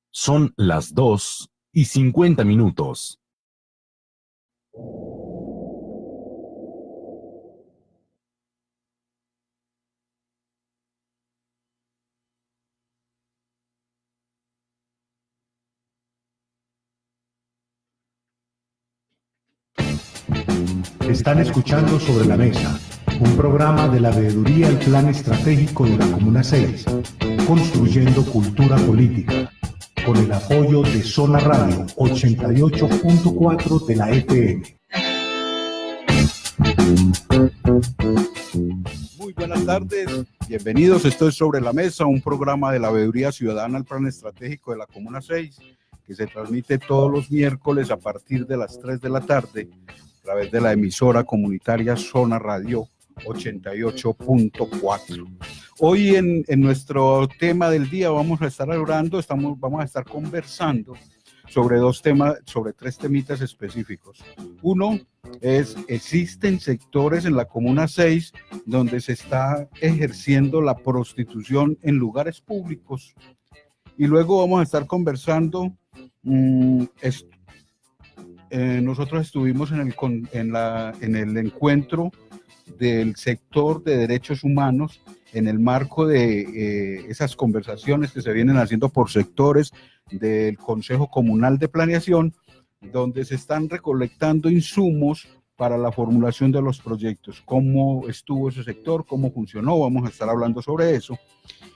Son las 2:50. Están escuchando Sobre la Mesa, un programa de la Veeduría del Plan Estratégico de la Comuna 6, construyendo cultura política, con el apoyo de Zona Radio 88.4 de la FM. Muy buenas tardes, bienvenidos. Esto es Sobre la Mesa, un programa de la Veeduría Ciudadana al Plan Estratégico de la Comuna 6, que se transmite todos los miércoles a partir de las 3 de la tarde a través de la emisora comunitaria Zona Radio 88.4. Hoy en nuestro tema del día vamos a estar hablando, vamos a estar conversando sobre tres temitas específicos. Uno es, existen sectores en la Comuna 6 donde se está ejerciendo la prostitución en lugares públicos. Y luego vamos a estar conversando, nosotros estuvimos en el encuentro del sector de derechos humanos en el marco de esas conversaciones que se vienen haciendo por sectores del Consejo Comunal de Planeación, donde se están recolectando insumos para la formulación de los proyectos. ¿Cómo estuvo ese sector? ¿Cómo funcionó? Vamos a estar hablando sobre eso.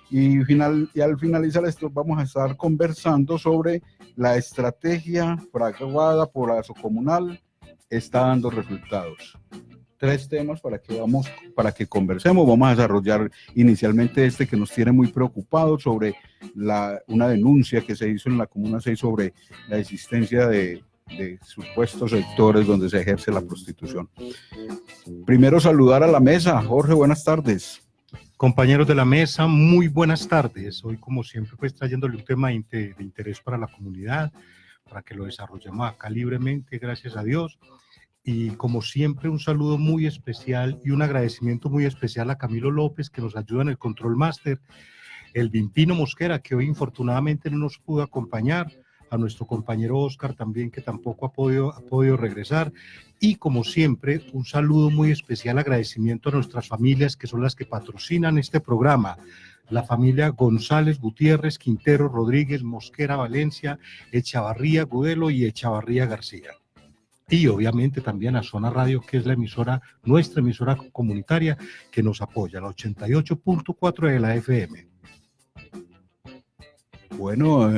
Y al finalizar esto vamos a estar conversando sobre la estrategia fraguada por Asocomunal está dando resultados. Tres temas para que conversemos. Vamos a desarrollar inicialmente que nos tiene muy preocupados sobre una denuncia que se hizo en la Comuna 6 sobre la existencia de supuestos sectores donde se ejerce la prostitución. Primero saludar a la mesa. Jorge, buenas tardes. Compañeros de la mesa, muy buenas tardes. Hoy, como siempre, pues trayéndole un tema de interés para la comunidad, para que lo desarrollemos acá libremente, gracias a Dios. Y como siempre, un saludo muy especial y un agradecimiento muy especial a Camilo López, que nos ayuda en el Control Master, el Vimpino Mosquera, que hoy infortunadamente no nos pudo acompañar, a nuestro compañero Oscar también, que tampoco ha podido regresar, y como siempre, un saludo muy especial, agradecimiento a nuestras familias, que son las que patrocinan este programa, la familia González, Gutiérrez, Quintero, Rodríguez, Mosquera, Valencia, Echavarría, Gudelo y Echavarría García. Y obviamente también a Zona Radio, que es nuestra emisora comunitaria, que nos apoya, la 88.4 de la FM. Bueno,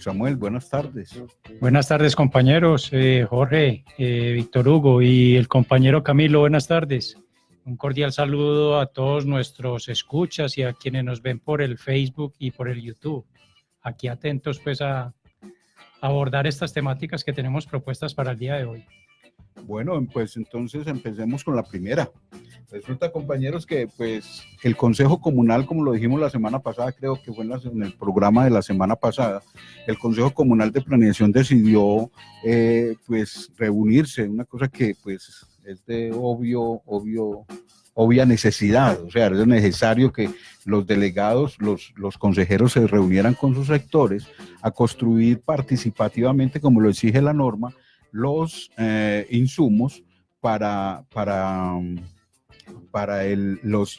Samuel, buenas tardes. Buenas tardes, compañeros, Jorge, Víctor Hugo y el compañero Camilo, buenas tardes. Un cordial saludo a todos nuestros escuchas y a quienes nos ven por el Facebook y por el YouTube. Aquí atentos pues a abordar estas temáticas que tenemos propuestas para el día de hoy. Bueno, pues entonces empecemos con la primera. Resulta, compañeros, que pues el Consejo Comunal, como lo dijimos la semana pasada, creo que fue en el programa de la semana pasada, el Consejo Comunal de Planeación decidió pues reunirse, una cosa que pues es de obvia necesidad, o sea, es necesario que los delegados, los consejeros se reunieran con sus sectores a construir participativamente, como lo exige la norma, los insumos para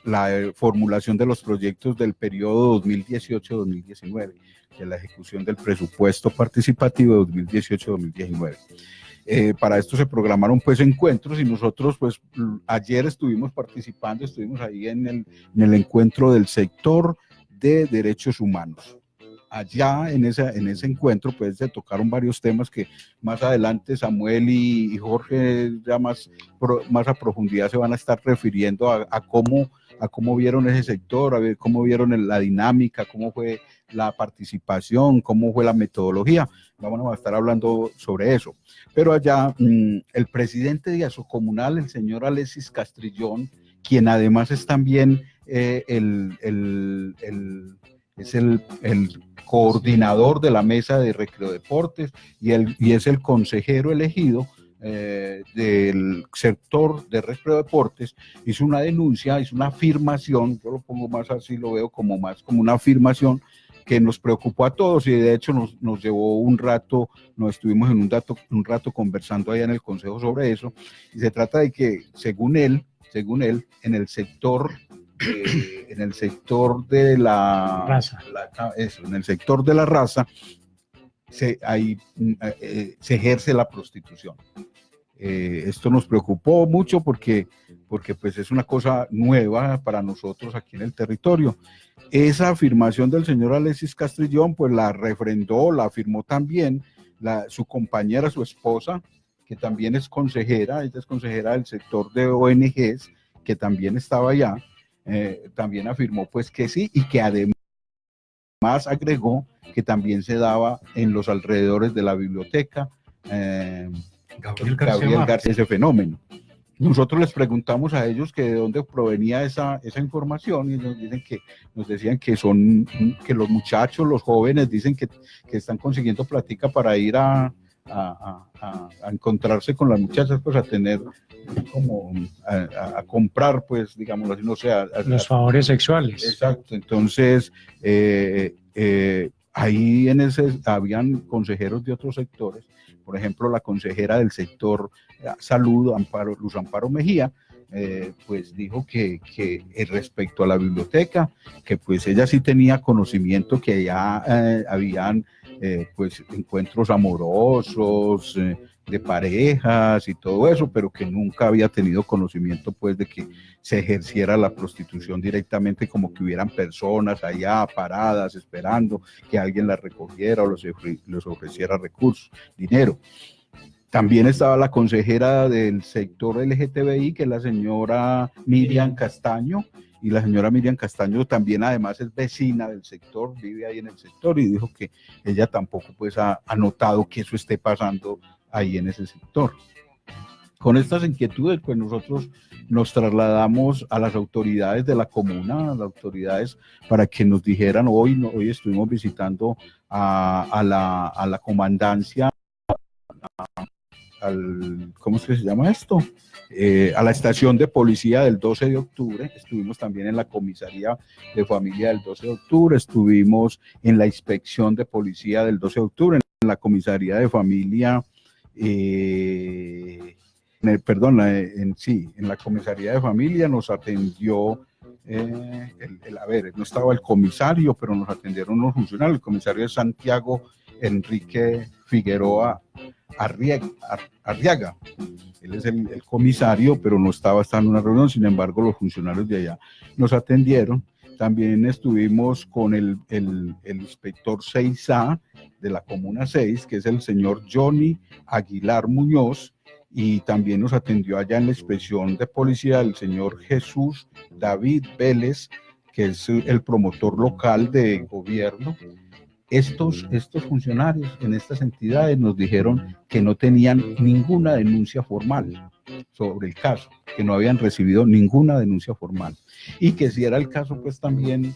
la formulación de los proyectos del periodo 2018-2019, de la ejecución del presupuesto participativo de 2018-2019. Para esto se programaron pues encuentros y nosotros pues ayer estuvimos participando, estuvimos ahí en el encuentro del sector de derechos humanos. Allá en ese encuentro pues se tocaron varios temas que más adelante Samuel y Jorge ya más a profundidad se van a estar refiriendo a cómo vieron ese sector, a ver cómo vieron la dinámica, cómo fue la participación, cómo fue la metodología. Vamos a estar hablando sobre eso. Pero allá el presidente de Asocomunal, el señor Alexis Castrillón, quien además es también el coordinador de la mesa de recreodeportes y es el consejero elegido del sector de Retrodeportes hizo una denuncia, hizo una afirmación, yo lo pongo más así, lo veo como más como una afirmación que nos preocupó a todos y de hecho nos llevó un rato, nos estuvimos en un rato conversando allá en el consejo sobre eso, y se trata de que según él, en el sector de la Raza. En el sector de la raza se ejerce la prostitución. Esto nos preocupó mucho porque pues es una cosa nueva para nosotros aquí en el territorio. Esa afirmación del señor Alexis Castrillón pues la refrendó, la afirmó también su compañera, su esposa, que también es consejera, ella es consejera del sector de ONGs, que también estaba allá, también afirmó pues que sí, y que además agregó que también se daba en los alrededores de la biblioteca, Gabriel García, ese fenómeno. Nosotros les preguntamos a ellos que de dónde provenía esa información y nos decían que los muchachos, los jóvenes dicen que están consiguiendo plática para ir a encontrarse con las muchachas, pues a tener como a comprar, pues digamos así, no sé, los favores sexuales. Exacto, entonces ahí habían consejeros de otros sectores, por ejemplo la consejera del sector salud, Luz Amparo Mejía, pues dijo que respecto a la biblioteca, que pues ella sí tenía conocimiento que ya habían pues encuentros amorosos, de parejas y todo eso, pero que nunca había tenido conocimiento pues de que se ejerciera la prostitución directamente, como que hubieran personas allá paradas esperando que alguien las recogiera o les ofreciera recursos, dinero. También estaba la consejera del sector LGTBI, que es la señora Miriam Castaño, y la señora Miriam Castaño también además es vecina del sector, vive ahí en el sector, y dijo que ella tampoco pues ha notado que eso esté pasando ahí en ese sector. Con estas inquietudes pues nosotros nos trasladamos a las autoridades de la comuna, a las autoridades para que nos dijeran, hoy estuvimos visitando a la comandancia, ¿cómo es que se llama esto? A la estación de policía del 12 de octubre, estuvimos también en la comisaría de familia del 12 de octubre, estuvimos en la inspección de policía del 12 de octubre, en la comisaría de familia, en la comisaría de familia nos atendió, no estaba el comisario, pero nos atendieron los funcionarios, el comisario de Santiago, Enrique Figueroa Arriaga. Él es el comisario, pero no estaba en una reunión, sin embargo los funcionarios de allá nos atendieron. También estuvimos con el inspector 6A de la Comuna 6, que es el señor Johnny Aguilar Muñoz, y también nos atendió allá en la inspección de policía el señor Jesús David Vélez, que es el promotor local de gobierno. Estos funcionarios en estas entidades nos dijeron que no tenían ninguna denuncia formal sobre el caso, que no habían recibido ninguna denuncia formal y que si era el caso pues también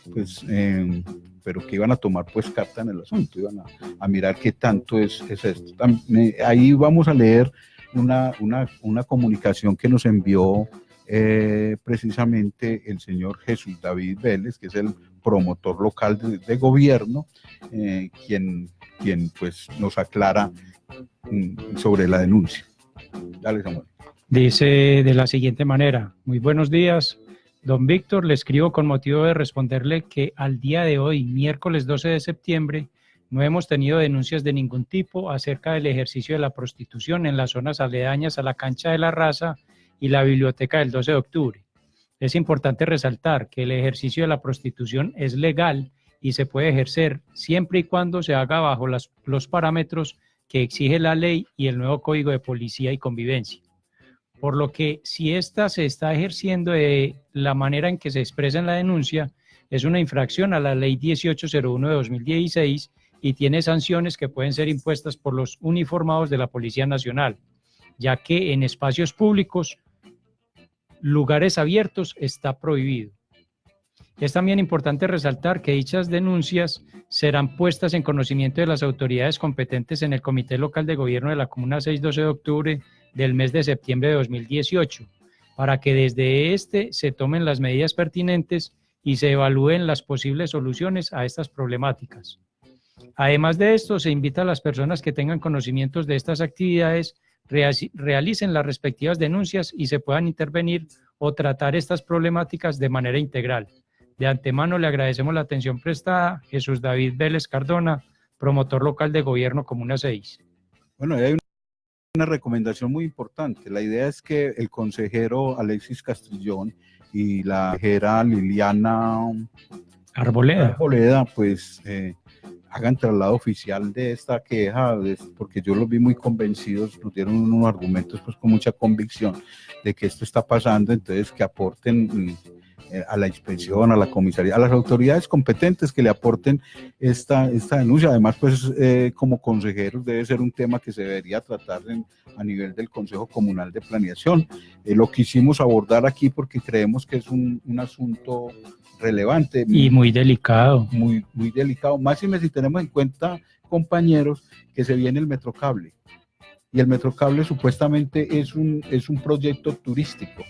pero que iban a tomar pues carta en el asunto, iban a mirar qué tanto es esto. Ahí vamos a leer una comunicación que nos envió precisamente el señor Jesús David Vélez, que es el promotor local de gobierno, quien pues nos aclara sobre la denuncia. Dale, Samuel. Dice de la siguiente manera: muy buenos días, don Víctor, le escribo con motivo de responderle que al día de hoy, miércoles 12 de septiembre, no hemos tenido denuncias de ningún tipo acerca del ejercicio de la prostitución en las zonas aledañas a la cancha de la Raza y la biblioteca del 12 de octubre. Es importante resaltar que el ejercicio de la prostitución es legal y se puede ejercer siempre y cuando se haga bajo los parámetros que exige la ley y el nuevo Código de Policía y Convivencia. Por lo que si ésta se está ejerciendo de la manera en que se expresa en la denuncia, es una infracción a la Ley 1801 de 2016 y tiene sanciones que pueden ser impuestas por los uniformados de la Policía Nacional, ya que en espacios públicos, lugares abiertos, está prohibido. Es también importante resaltar que dichas denuncias serán puestas en conocimiento de las autoridades competentes en el Comité Local de Gobierno de la Comuna 6-12 de octubre del mes de septiembre de 2018, para que desde este se tomen las medidas pertinentes y se evalúen las posibles soluciones a estas problemáticas. Además de esto, se invita a las personas que tengan conocimientos de estas actividades, realicen las respectivas denuncias y se puedan intervenir o tratar estas problemáticas de manera integral. De antemano le agradecemos la atención prestada. Jesús David Vélez Cardona, promotor local de Gobierno Comuna 6. Bueno, hay una recomendación muy importante. La idea es que el consejero Alexis Castrillón y la consejera Liliana Arboleda pues hagan traslado oficial de esta queja, porque yo los vi muy convencidos, nos dieron unos argumentos pues con mucha convicción de que esto está pasando, entonces que aporten a la inspección, a la comisaría, a las autoridades competentes que le aporten esta denuncia. Además, pues como consejeros debe ser un tema que se debería tratar a nivel del Consejo Comunal de Planeación. Lo quisimos abordar aquí porque creemos que es un asunto relevante. Y muy delicado. Muy delicado, máxime si tenemos en cuenta, compañeros, que se viene el Metrocable. Y el Metrocable supuestamente es un proyecto turístico.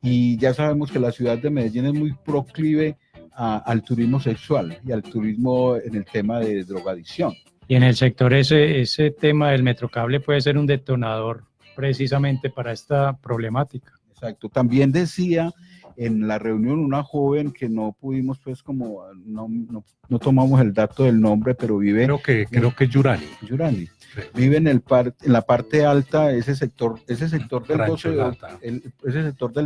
Y ya sabemos que la ciudad de Medellín es muy proclive al turismo sexual y al turismo en el tema de drogadicción. Y en el sector ese tema del Metrocable puede ser un detonador precisamente para esta problemática. Exacto. También decía en la reunión una joven que no pudimos, pues como no tomamos el dato del nombre, pero vive... Creo que es Yurani. Yurani. Vive en la parte alta, ese sector del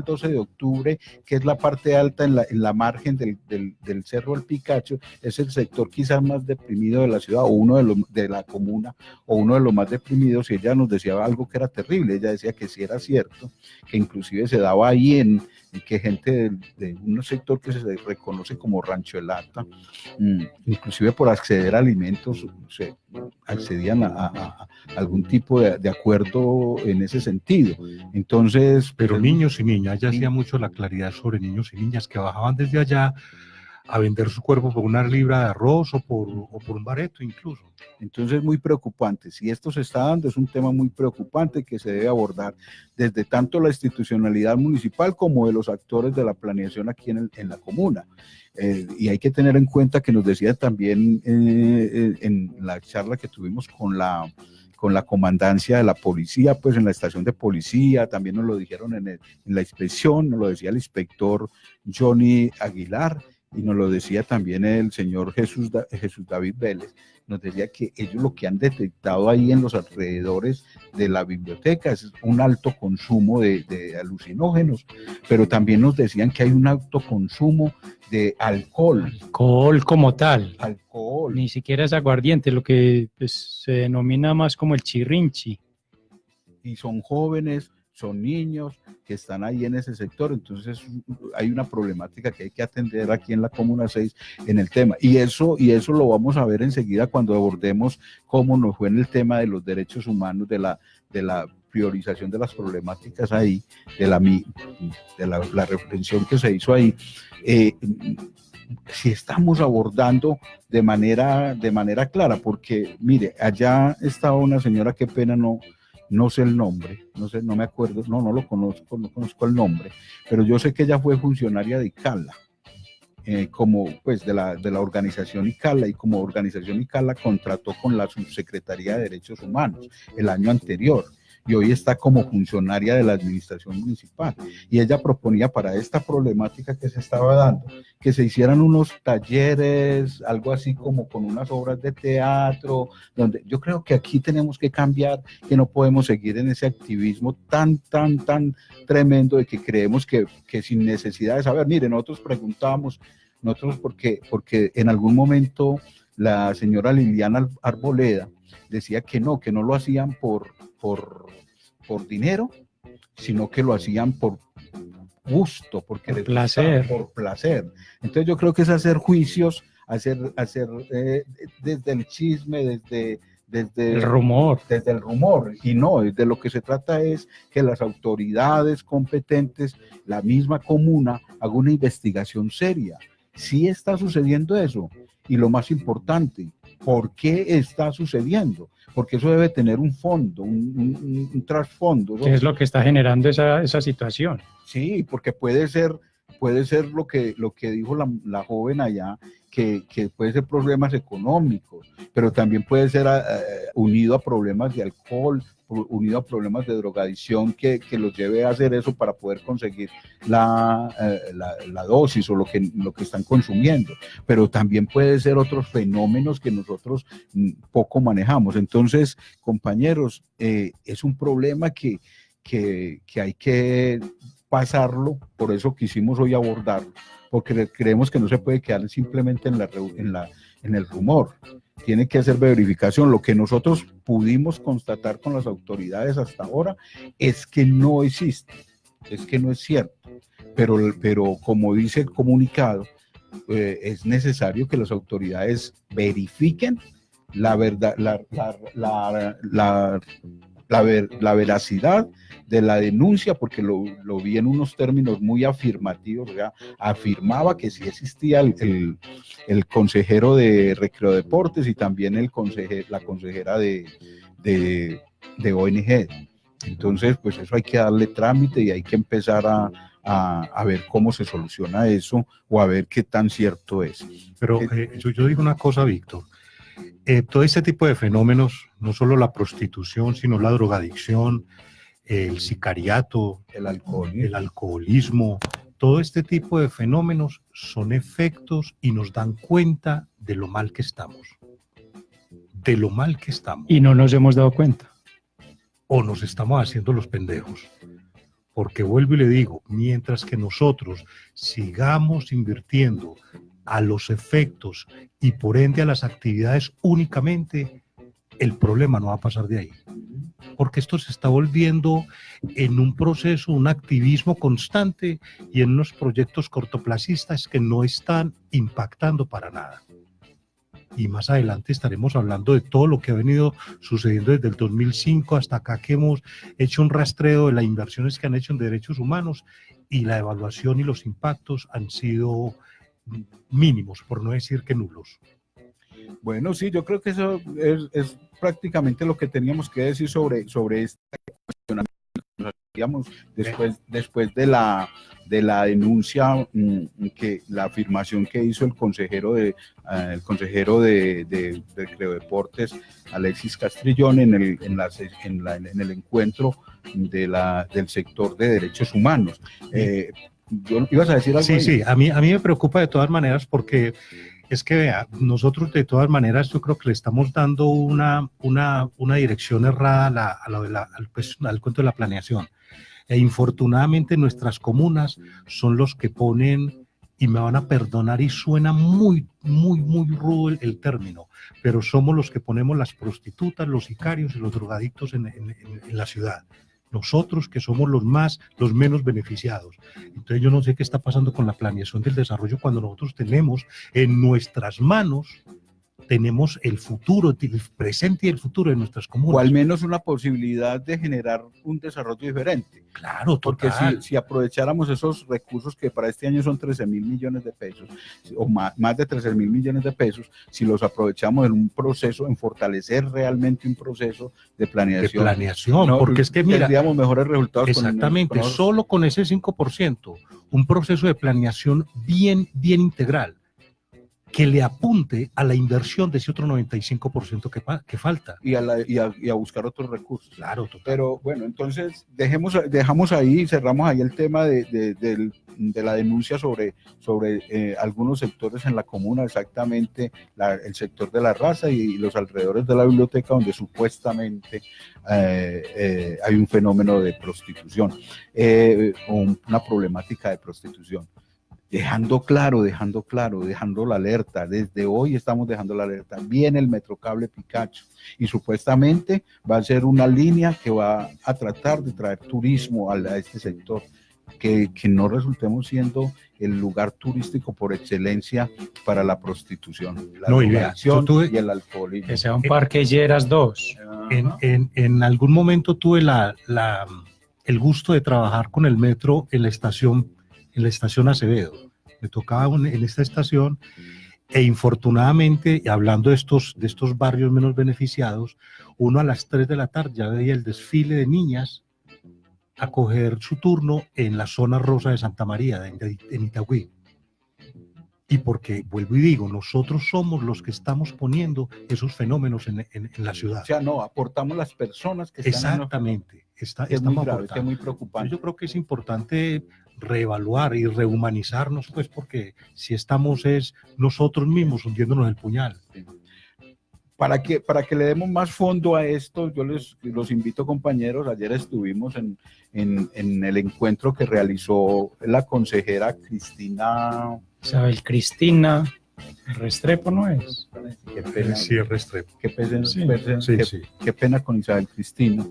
12 de octubre, que es la parte alta en la margen del Cerro del Picacho, es el sector quizás más deprimido de la ciudad, o uno de la comuna, o uno de los más deprimidos, y ella nos decía algo que era terrible. Ella decía que sí era cierto, que inclusive se daba ahí que gente de un sector que se reconoce como Rancho El Ata, inclusive por acceder a alimentos, se accedían a algún tipo de acuerdo en ese sentido. Entonces, pero niños y niñas, ya hacía mucho la claridad sobre niños y niñas que bajaban desde allá a vender su cuerpo por una libra de arroz o por un bareto incluso. Entonces, muy preocupante. Si esto se está dando, es un tema muy preocupante que se debe abordar desde tanto la institucionalidad municipal como de los actores de la planeación aquí en la comuna. Y hay que tener en cuenta que nos decía también en la charla que tuvimos con la comandancia de la policía, pues en la estación de policía, también nos lo dijeron en la inspección, nos lo decía el inspector Johnny Aguilar, y nos lo decía también el señor Jesús David Vélez, nos decía que ellos lo que han detectado ahí en los alrededores de la biblioteca es un alto consumo de alucinógenos, pero también nos decían que hay un alto consumo de alcohol. Alcohol como tal. Alcohol. Ni siquiera es aguardiente, lo que pues, se denomina más como el chirrinchi. Y son jóvenes, son niños que están ahí en ese sector, entonces hay una problemática que hay que atender aquí en la Comuna 6 en el tema, y eso lo vamos a ver enseguida cuando abordemos cómo nos fue en el tema de los derechos humanos, de la priorización de las problemáticas ahí, de la reflexión que se hizo ahí. Si estamos abordando de manera clara, porque mire, allá estaba una señora, qué pena no sé el nombre, no me acuerdo, no lo conozco, no conozco el nombre, pero yo sé que ella fue funcionaria de ICALA, como pues de la organización ICALA, y como organización ICALA contrató con la Subsecretaría de Derechos Humanos el año anterior, y hoy está como funcionaria de la administración municipal, y ella proponía para esta problemática que se estaba dando, que se hicieran unos talleres, algo así como con unas obras de teatro, donde yo creo que aquí tenemos que cambiar, que no podemos seguir en ese activismo tan tremendo de que creemos que sin necesidad de saber. Mire, nosotros preguntábamos, porque en algún momento la señora Liliana Arboleda decía que no lo hacían por dinero, sino que lo hacían por gusto, porque por placer. Por placer. Entonces yo creo que es hacer juicios, hacer desde el chisme, desde el rumor. Desde el rumor, y no, de lo que se trata es que las autoridades competentes, la misma comuna, haga una investigación seria. Sí está sucediendo eso, y lo más importante, por qué está sucediendo, porque eso debe tener un fondo, un trasfondo. ¿Qué es lo que está generando esa situación? Sí, porque puede ser lo que dijo la joven allá, que puede ser problemas económicos, pero también puede ser unido a problemas de alcohol, unido a problemas de drogadicción que los lleve a hacer eso para poder conseguir la dosis o lo que están consumiendo, pero también puede ser otros fenómenos que nosotros poco manejamos. Entonces, compañeros, es un problema que hay que pasarlo, por eso quisimos hoy abordarlo, porque creemos que no se puede quedar simplemente en el rumor, tiene que hacer verificación. Lo que nosotros pudimos constatar con las autoridades hasta ahora es que no existe, es que no es cierto, pero como dice el comunicado, es necesario que las autoridades verifiquen la verdad, la veracidad de la denuncia, porque lo vi en unos términos muy afirmativos, ¿verdad? Afirmaba que sí existía el consejero de Recreo Deportes y también la consejera de ONG. Entonces, pues eso hay que darle trámite y hay que empezar a ver cómo se soluciona eso o a ver qué tan cierto es. Pero yo digo una cosa, Víctor. Todo este tipo de fenómenos, no solo la prostitución, sino la drogadicción, el sicariato, el alcoholismo, todo este tipo de fenómenos son efectos y nos dan cuenta de lo mal que estamos. De lo mal que estamos. Y no nos hemos dado cuenta. O nos estamos haciendo los pendejos. Porque vuelvo y le digo, mientras que nosotros sigamos invirtiendo a los efectos y por ende a las actividades únicamente, el problema no va a pasar de ahí. Porque esto se está volviendo en un proceso, un activismo constante y en unos proyectos cortoplacistas que no están impactando para nada. Y más adelante estaremos hablando de todo lo que ha venido sucediendo desde el 2005 hasta acá, que hemos hecho un rastreo de las inversiones que han hecho en derechos humanos y la evaluación y los impactos han sido mínimos, por no decir que nulos. Bueno, sí, yo creo que eso es prácticamente lo que teníamos que decir sobre este cuestionamiento. Después de la denuncia, que la afirmación que hizo el consejero de Recreo Deportes, Alexis Castrillón, en el encuentro del sector de derechos humanos. ¿Ibas a decir algo? Sí, a mí me preocupa de todas maneras, porque es que vea, nosotros de todas maneras yo creo que le estamos dando una dirección errada al cuento de la planeación. E infortunadamente nuestras comunas son los que ponen, y me van a perdonar y suena muy rudo el término, pero somos los que ponemos las prostitutas, los sicarios y los drogadictos en la ciudad. Nosotros que somos los menos beneficiados. Entonces yo no sé qué está pasando con la planeación del desarrollo cuando nosotros tenemos en nuestras manos, tenemos el futuro, el presente y el futuro de nuestras comunas. O al menos una posibilidad de generar un desarrollo diferente. Claro, porque total. si aprovecháramos esos recursos que para este año son 13.000 millones de pesos, o más de 13.000 millones de pesos, si los aprovechamos en un proceso, en fortalecer realmente un proceso de planeación. No, porque es que mira, tendríamos mejores resultados. Exactamente, solo con ese 5%, un proceso de planeación bien integral, que le apunte a la inversión de ese otro 95% que falta. Y a buscar otros recursos. Claro, total. Pero bueno, entonces dejamos ahí, cerramos ahí el tema de la denuncia sobre algunos sectores en la comuna, exactamente el sector de la raza y los alrededores de la biblioteca, donde supuestamente hay un fenómeno de prostitución, o una problemática de prostitución. Dejando la alerta, desde hoy estamos dejando la alerta, viene el Metrocable Picacho y supuestamente va a ser una línea que va a tratar de traer turismo a este sector, que no resultemos siendo el lugar turístico por excelencia para la prostitución, la drogadicción y el alcoholismo. Que sea un parque Lleras 2. En algún momento tuve el gusto de trabajar con el metro en la estación Acevedo. Me tocaba en esta estación E infortunadamente, hablando de estos barrios menos beneficiados, uno a las 3 de la tarde ya veía el desfile de niñas a coger su turno en la zona rosa de Santa María, en Itagüí. Y porque, vuelvo y digo, nosotros somos los que estamos poniendo esos fenómenos en la ciudad. O sea, no, aportamos las personas que están Exactamente. es Estamos muy grave, aportando. es muy preocupante. Yo creo que es importante reevaluar y rehumanizarnos, pues, porque si estamos es nosotros mismos hundiéndonos el puñal. Para que le demos más fondo a esto, yo los invito, compañeros. Ayer estuvimos en el encuentro que realizó la consejera Cristina. Isabel Cristina Restrepo, ¿no es? Qué pena, Sí, es Restrepo. qué pena, Sí. qué pena con Isabel Cristina.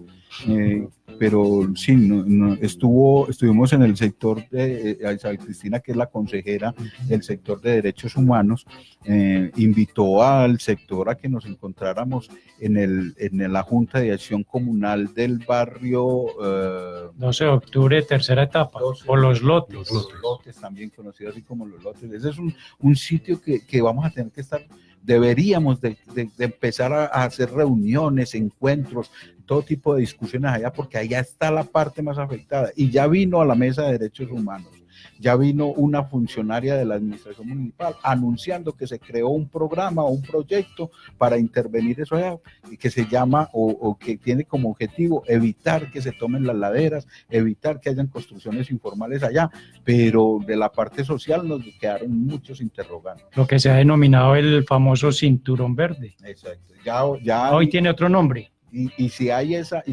Pero sí, estuvimos en el sector de Isabel Cristina, que es la consejera del sector de derechos humanos, invitó al sector a que nos encontráramos en la Junta de Acción Comunal del barrio 12 de octubre, tercera etapa, o Los Lotes. Los Lotes, también conocido así como Los Lotes. Ese es un sitio que vamos a tener que estar, deberíamos de empezar a hacer reuniones, encuentros, todo tipo de discusiones allá, porque allá está la parte más afectada. Y ya vino a la mesa de derechos humanos, ya vino una funcionaria de la administración municipal anunciando que se creó un programa o un proyecto para intervenir eso allá, y que se llama o que tiene como objetivo evitar que se tomen las laderas, evitar que hayan construcciones informales allá, pero de la parte social nos quedaron muchos interrogantes. Lo que se ha denominado el famoso cinturón verde. Exacto. Ya Hoy tiene otro nombre. Y si hay esa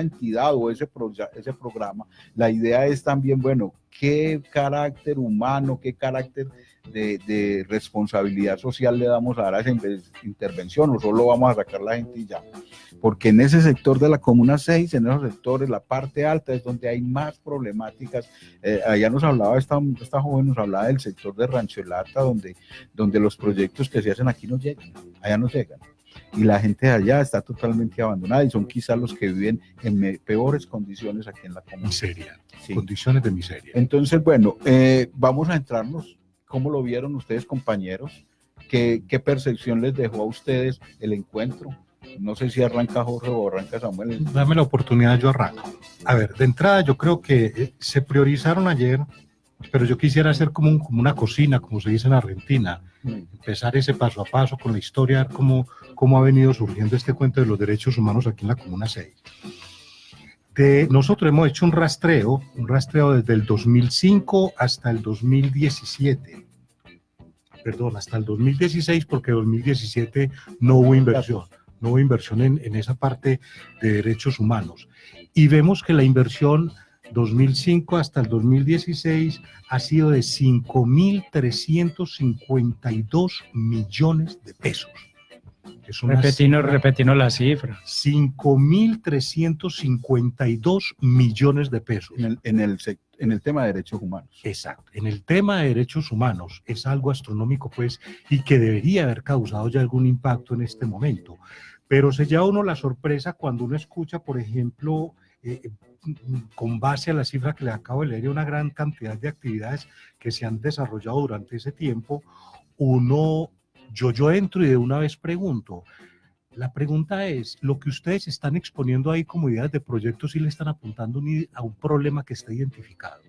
entidad o ese programa, la idea es también, bueno, qué carácter humano, qué carácter de responsabilidad social le damos a dar a esa intervención, o solo vamos a sacar la gente y ya. Porque en ese sector de la Comuna 6, en esos sectores, la parte alta es donde hay más problemáticas. Allá nos hablaba, esta joven nos hablaba del sector de Rancho Lata, donde los proyectos que se hacen aquí no llegan, allá no llegan. Y la gente de allá está totalmente abandonada y son quizás los que viven en peores condiciones aquí en la comunidad. Miseria, Sí. condiciones de miseria. Entonces, bueno, vamos a entrarnos. ¿Cómo lo vieron ustedes, compañeros? ¿Qué percepción les dejó a ustedes el encuentro? No sé si arranca Jorge o arranca Samuel. Dame la oportunidad, yo arranco. A ver, de entrada yo creo que se priorizaron ayer, pero yo quisiera hacer como una cocina, como se dice en Argentina, empezar ese paso a paso con la historia, cómo ha venido surgiendo este cuento de los derechos humanos aquí en la Comuna 6. Nosotros hemos hecho un rastreo desde el 2005 hasta el 2017. Perdón, hasta el 2016, porque en 2017 no hubo inversión en esa parte de derechos humanos. Y vemos que la inversión 2005 hasta el 2016 ha sido de 5.352 millones de pesos. Repetinos la cifra. 5.352 millones de pesos. En el tema de derechos humanos. Exacto. En el tema de derechos humanos es algo astronómico, pues, y que debería haber causado ya algún impacto en este momento. Pero se lleva uno la sorpresa cuando uno escucha, por ejemplo, con base a la cifra que le acabo de leer, una gran cantidad de actividades que se han desarrollado durante ese tiempo. Yo entro y de una vez pregunto. La pregunta es, ¿lo que ustedes están exponiendo ahí como ideas de proyectos sí le están apuntando a un problema que está identificado?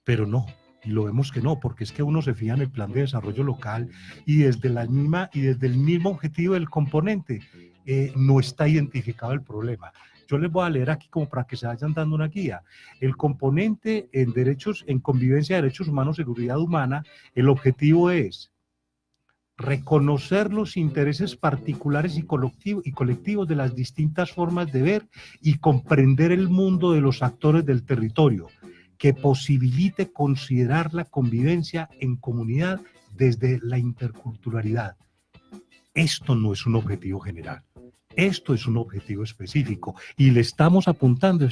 Pero no, y lo vemos que no, porque es que uno se fija en el plan de desarrollo local y desde el mismo objetivo del componente no está identificado el problema. Yo les voy a leer aquí como para que se vayan dando una guía. El componente en convivencia de derechos humanos, seguridad humana, el objetivo es reconocer los intereses particulares y colectivos de las distintas formas de ver y comprender el mundo de los actores del territorio, que posibilite considerar la convivencia en comunidad desde la interculturalidad. Esto no es un objetivo general, esto es un objetivo específico y le estamos apuntando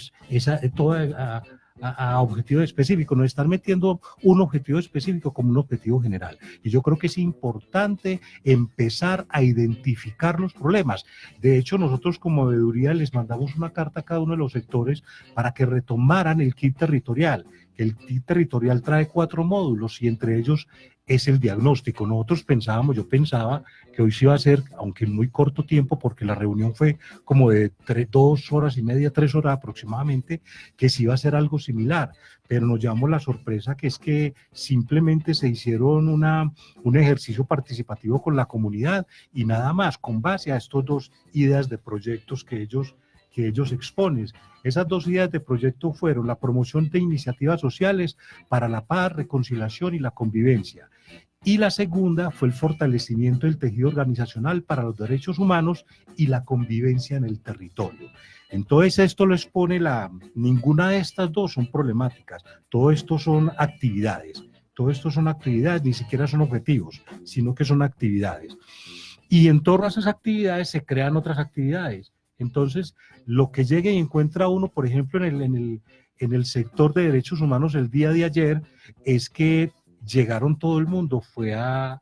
a objetivos específicos, no estar metiendo un objetivo específico como un objetivo general. Y yo creo que es importante empezar a identificar los problemas. De hecho, nosotros como veeduría les mandamos una carta a cada uno de los sectores para que retomaran el kit territorial. El kit territorial trae 4 módulos y entre ellos es el diagnóstico. Nosotros pensábamos, yo pensaba que hoy se iba a hacer, aunque en muy corto tiempo, porque la reunión fue como de 2 horas y media, 3 horas aproximadamente, que se iba a hacer algo similar, pero nos llamó la sorpresa que es que simplemente se hicieron un ejercicio participativo con la comunidad y nada más, con base a estos 2 ideas de proyectos que ellos exponen. Esas 2 ideas de proyecto fueron la promoción de iniciativas sociales para la paz, reconciliación y la convivencia. Y la segunda fue el fortalecimiento del tejido organizacional para los derechos humanos y la convivencia en el territorio. Entonces esto lo expone ninguna de estas 2 son problemáticas, todo esto son actividades. Todo esto son actividades, ni siquiera son objetivos, sino que son actividades. Y en torno a esas actividades se crean otras actividades. Entonces, lo que llegue y encuentra uno, por ejemplo, en el sector de derechos humanos el día de ayer, es que llegaron todo el mundo, fue a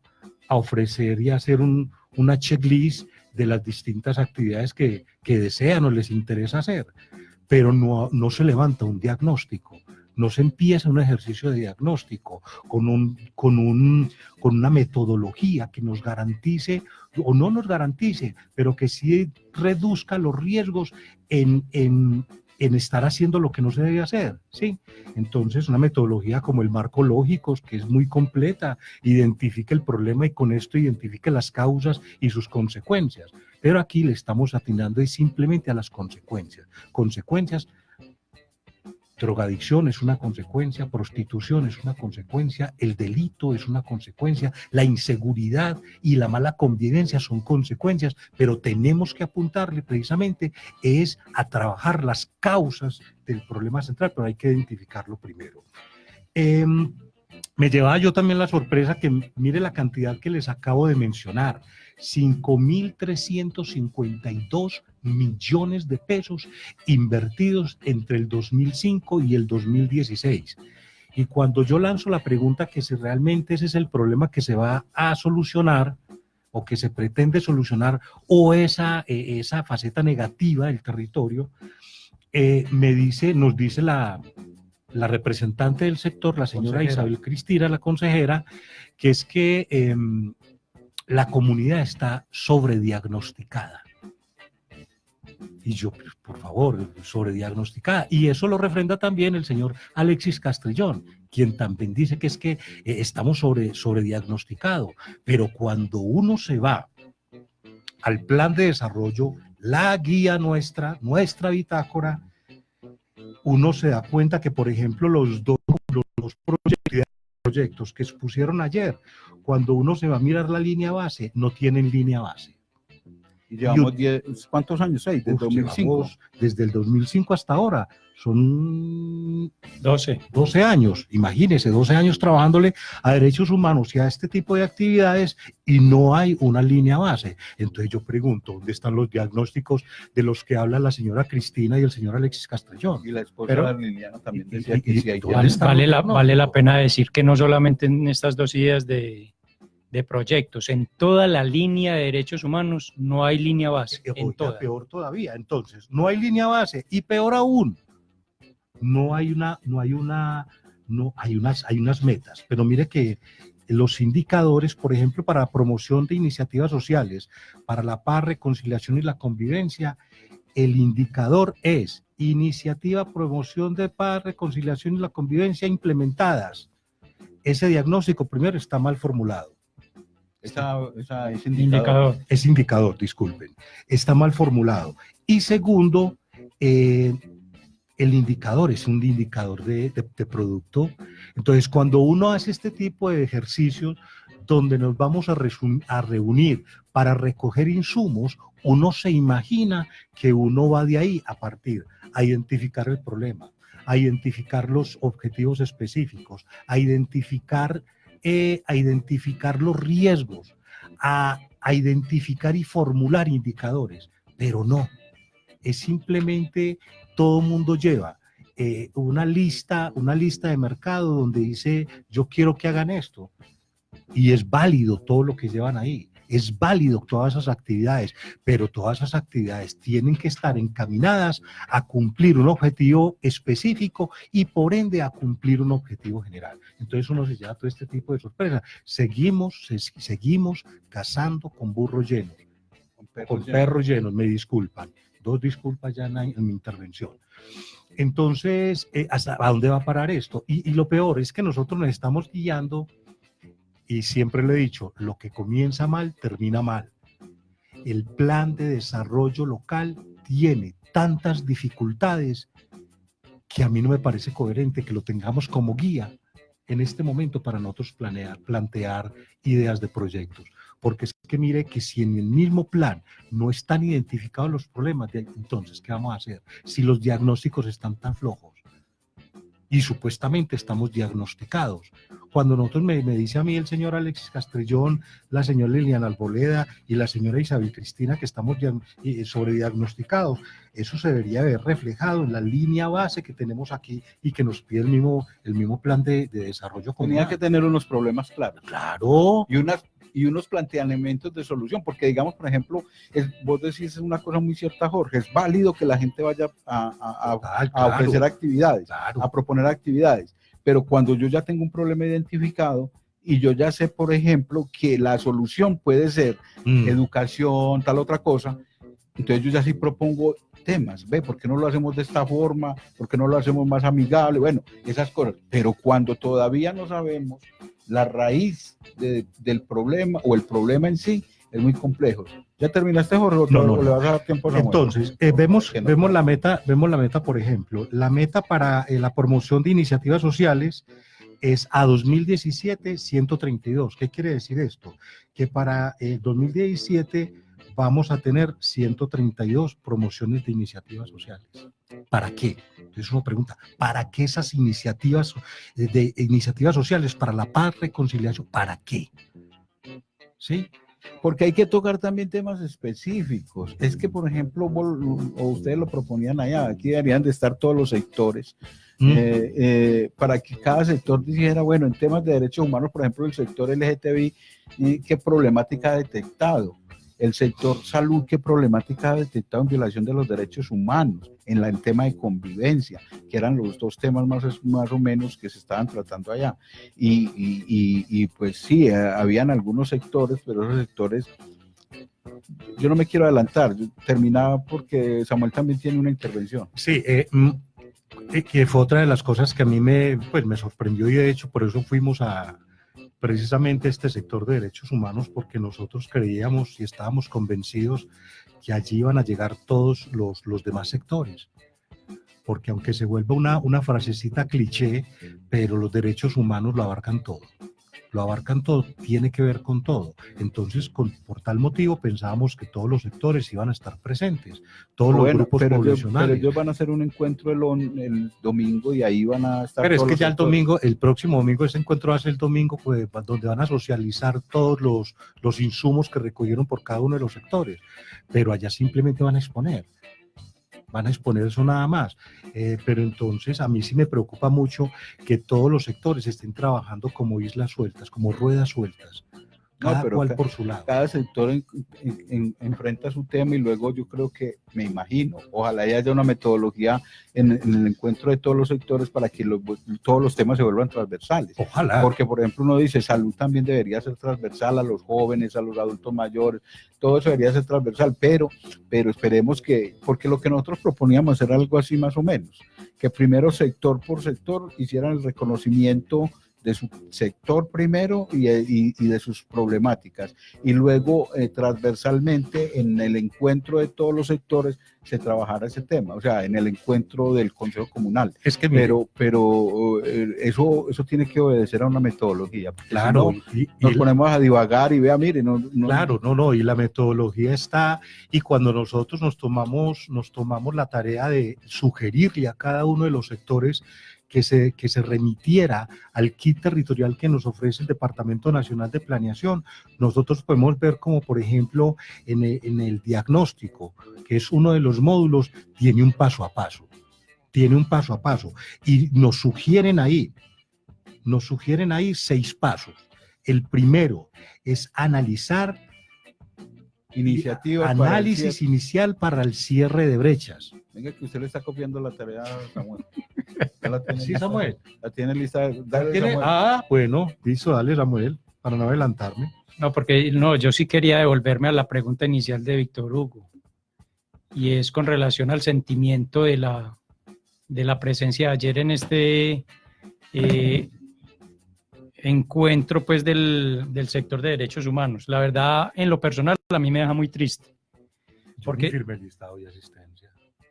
ofrecer y a hacer una checklist de las distintas actividades que desean o les interesa hacer, pero no se levanta un diagnóstico. No se empieza un ejercicio de diagnóstico con una metodología que nos garantice, o no nos garantice, pero que sí reduzca los riesgos en estar haciendo lo que no se debe hacer, ¿sí? Entonces, una metodología como el marco lógico, que es muy completa, identifica el problema y con esto identifica las causas y sus consecuencias. Pero aquí le estamos atinando simplemente a las consecuencias. Consecuencias. Drogadicción es una consecuencia, prostitución es una consecuencia, el delito es una consecuencia, la inseguridad y la mala convivencia son consecuencias, pero tenemos que apuntarle precisamente es a trabajar las causas del problema central, pero hay que identificarlo primero. Me llevaba yo también la sorpresa que mire la cantidad que les acabo de mencionar, 5.352 millones de pesos invertidos entre el 2005 y el 2016. Y cuando yo lanzo la pregunta que si realmente ese es el problema que se va a solucionar o que se pretende solucionar o esa faceta negativa del territorio, nos dice la representante del sector, la señora Isabel Cristina, la consejera, que es que la comunidad está sobrediagnosticada. Y yo, por favor, sobrediagnosticada. Y eso lo refrenda también el señor Alexis Castrillón, quien también dice que es que estamos sobrediagnosticados. Pero cuando uno se va al plan de desarrollo, la guía nuestra bitácora, uno se da cuenta que, por ejemplo, los dos proyectos que expusieron ayer, cuando uno se va a mirar la línea base, no tienen línea base. Y llevamos ¿cuántos años? 6, desde 2005. Desde el 2005 hasta ahora, son 12 años, imagínense, 12 años trabajándole a derechos humanos y a este tipo de actividades y no hay una línea base. Entonces yo pregunto, ¿dónde están los diagnósticos de los que habla la señora Cristina y el señor Alexis Castrillón? Y la esposa de Liliana también decía que sí hay. Vale la pena decir que no solamente en estas 2 ideas de proyectos, en toda la línea de derechos humanos no hay línea base. Peor todavía, entonces, no hay línea base y peor aún, hay unas metas, pero mire que los indicadores, por ejemplo, para la promoción de iniciativas sociales, para la paz, reconciliación y la convivencia, el indicador es iniciativa, promoción de paz, reconciliación y la convivencia implementadas. Ese diagnóstico primero está mal formulado. Es indicador, disculpen. Está mal formulado. Y segundo, el indicador es un indicador de producto. Entonces, cuando uno hace este tipo de ejercicios donde nos vamos a reunir para recoger insumos, uno se imagina que uno va de ahí a partir, a identificar el problema, a identificar los objetivos específicos, a identificar los riesgos, a identificar y formular indicadores, pero no, es simplemente todo mundo lleva una lista de mercado donde dice yo quiero que hagan esto y es válido todo lo que llevan ahí, es válido todas esas actividades, pero todas esas actividades tienen que estar encaminadas a cumplir un objetivo específico y por ende a cumplir un objetivo general. Entonces uno se lleva todo este tipo de sorpresas. Seguimos cazando con burros llenos, con perros llenos, me disculpan. 2 disculpas ya en mi intervención. Entonces, ¿hasta a dónde va a parar esto? Y lo peor es que nosotros nos estamos guiando, y siempre lo he dicho, lo que comienza mal, termina mal. El plan de desarrollo local tiene tantas dificultades que a mí no me parece coherente que lo tengamos como guía en este momento para nosotros plantear ideas de proyectos. Porque es que mire que si en el mismo plan no están identificados los problemas, entonces, ¿qué vamos a hacer? Si los diagnósticos están tan flojos y supuestamente estamos diagnosticados. Cuando nosotros me dice a mí el señor Alexis Castrillón, la señora Liliana Arboleda y la señora Isabel Cristina que estamos sobrediagnosticados, eso se debería ver reflejado en la línea base que tenemos aquí y que nos pide el mismo plan de desarrollo comunal. Tenía que tener unos problemas claros. Claro. Y unos planteamientos de solución, porque digamos, por ejemplo, vos decís una cosa muy cierta, Jorge, es válido que la gente vaya a ofrecer actividades, a proponer actividades, pero cuando yo ya tengo un problema identificado y yo ya sé, por ejemplo, que la solución puede ser educación, tal otra cosa, entonces yo ya sí propongo temas, ¿por qué no lo hacemos de esta forma? ¿Por qué no lo hacemos más amigable? Bueno, esas cosas, pero cuando todavía no sabemos la raíz del problema o el problema en sí, es muy complejo. ¿Ya terminaste, Jorge? No. ¿Le vas a dar tiempo a Samuel? Entonces, vemos la meta, por ejemplo, la meta para la promoción de iniciativas sociales es a 2017 132. ¿Qué quiere decir esto? Que para el 2017 vamos a tener 132 promociones de iniciativas sociales. ¿Para qué? Entonces uno pregunta, ¿para qué esas iniciativas sociales? Para la paz, reconciliación, ¿para qué? ¿Sí? Porque hay que tocar también temas específicos. Es que, por ejemplo, o ustedes lo proponían allá, aquí deberían de estar todos los sectores, para que cada sector dijera, bueno, en temas de derechos humanos, por ejemplo, el sector LGTBI, ¿qué problemática ha detectado? El sector salud, ¿qué problemática ha detectado en violación de los derechos humanos? En el tema de convivencia, que eran los 2 temas más o menos que se estaban tratando allá. Y pues sí, habían algunos sectores, pero esos sectores, yo no me quiero adelantar, terminaba porque Samuel también tiene una intervención. Sí, que fue otra de las cosas que a mí me sorprendió y de hecho por eso fuimos precisamente este sector de derechos humanos, porque nosotros creíamos y estábamos convencidos que allí iban a llegar todos los demás sectores, porque aunque se vuelva una frasecita cliché, pero los derechos humanos lo abarcan todo, tiene que ver con todo. Entonces, por tal motivo pensábamos que todos los sectores iban a estar presentes, todos los grupos poblacionales. Pero ellos van a hacer un encuentro el domingo y ahí van a estar. Pero es que ya el próximo domingo, ese encuentro va a ser el domingo, pues, donde van a socializar todos los insumos que recogieron por cada uno de los sectores, pero allá simplemente van a exponer eso nada más. Pero entonces a mí sí me preocupa mucho que todos los sectores estén trabajando como islas sueltas, como ruedas sueltas, cada cual por su lado. Cada sector enfrenta su tema y luego yo creo que, me imagino, ojalá haya una metodología en el encuentro de todos los sectores para que todos los temas se vuelvan transversales. Ojalá. Porque, por ejemplo, uno dice, salud también debería ser transversal a los jóvenes, a los adultos mayores, todo eso debería ser transversal, pero esperemos porque lo que nosotros proponíamos era algo así más o menos, que primero sector por sector hicieran el reconocimiento de su sector primero y de sus problemáticas, y luego transversalmente en el encuentro de todos los sectores se trabajara ese tema, o sea, en el encuentro del Consejo Comunal. Es que pero eso tiene que obedecer a una metodología. Claro. Si no, nos ponemos a divagar y vea, mire, Claro, y la metodología está, y cuando nosotros nos tomamos la tarea de sugerirle a cada uno de los sectores que se remitiera al kit territorial que nos ofrece el Departamento Nacional de Planeación, nosotros podemos ver como, por ejemplo, en el diagnóstico, que es uno de los módulos, tiene un paso a paso, y nos sugieren ahí 6 pasos. El primero es analizar Iniciativa Análisis inicial para el cierre de brechas. Venga, que usted le está copiando la tarea a Samuel. Ya la tiene Sí, lista. Samuel. La tiene lista. Dale, ¿Tiene? Samuel. Ah, bueno, listo, dale, Samuel, para no adelantarme. No, porque no, yo sí quería devolverme a la pregunta inicial de Víctor Hugo, y es con relación al sentimiento de la presencia de ayer en este encuentro pues del sector de derechos humanos. La verdad, en lo personal, a mí me deja muy triste. Porque- Yo firme listado y asistencia.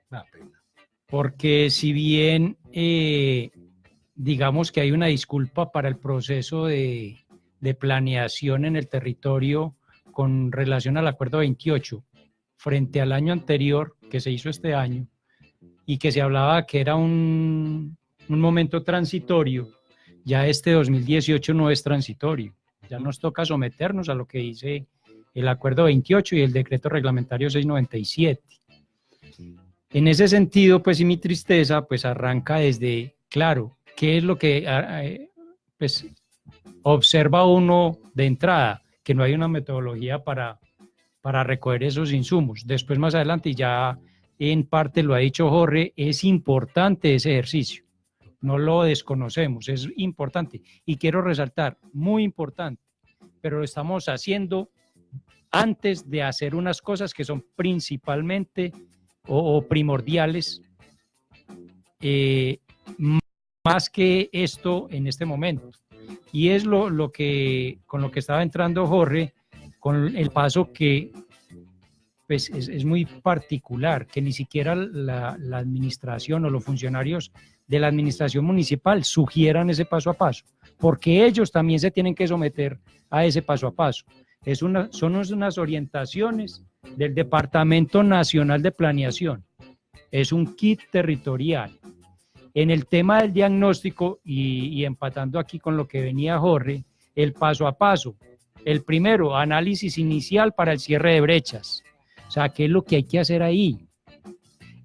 Me da pena. Porque si bien digamos que hay una disculpa para el proceso de planeación en el territorio con relación al acuerdo 28, frente al año anterior que se hizo este año, y que se hablaba que era un momento transitorio, ya este 2018 no es transitorio, ya nos toca someternos a lo que dice el acuerdo 28 y el decreto reglamentario 697. En ese sentido, pues, y mi tristeza, pues, arranca desde, claro, ¿qué es lo que pues, observa uno de entrada? Que no hay una metodología para recoger esos insumos. Después, más adelante, y ya en parte lo ha dicho Jorge, es importante ese ejercicio. No lo desconocemos, es importante. Y quiero resaltar, muy importante, pero lo estamos haciendo antes de hacer unas cosas que son principalmente o primordiales, más que esto en este momento. Y es lo que, con lo que estaba entrando Jorge, con el paso que pues es muy particular, que ni siquiera la administración o los funcionarios de la administración municipal sugieran ese paso a paso, porque ellos también se tienen que someter a ese paso a paso. Son unas orientaciones del Departamento Nacional de Planeación. Es un kit territorial. En el tema del diagnóstico, y empatando aquí con lo que venía Jorge, el paso a paso. El primero, análisis inicial para el cierre de brechas. O sea, ¿qué es lo que hay que hacer ahí?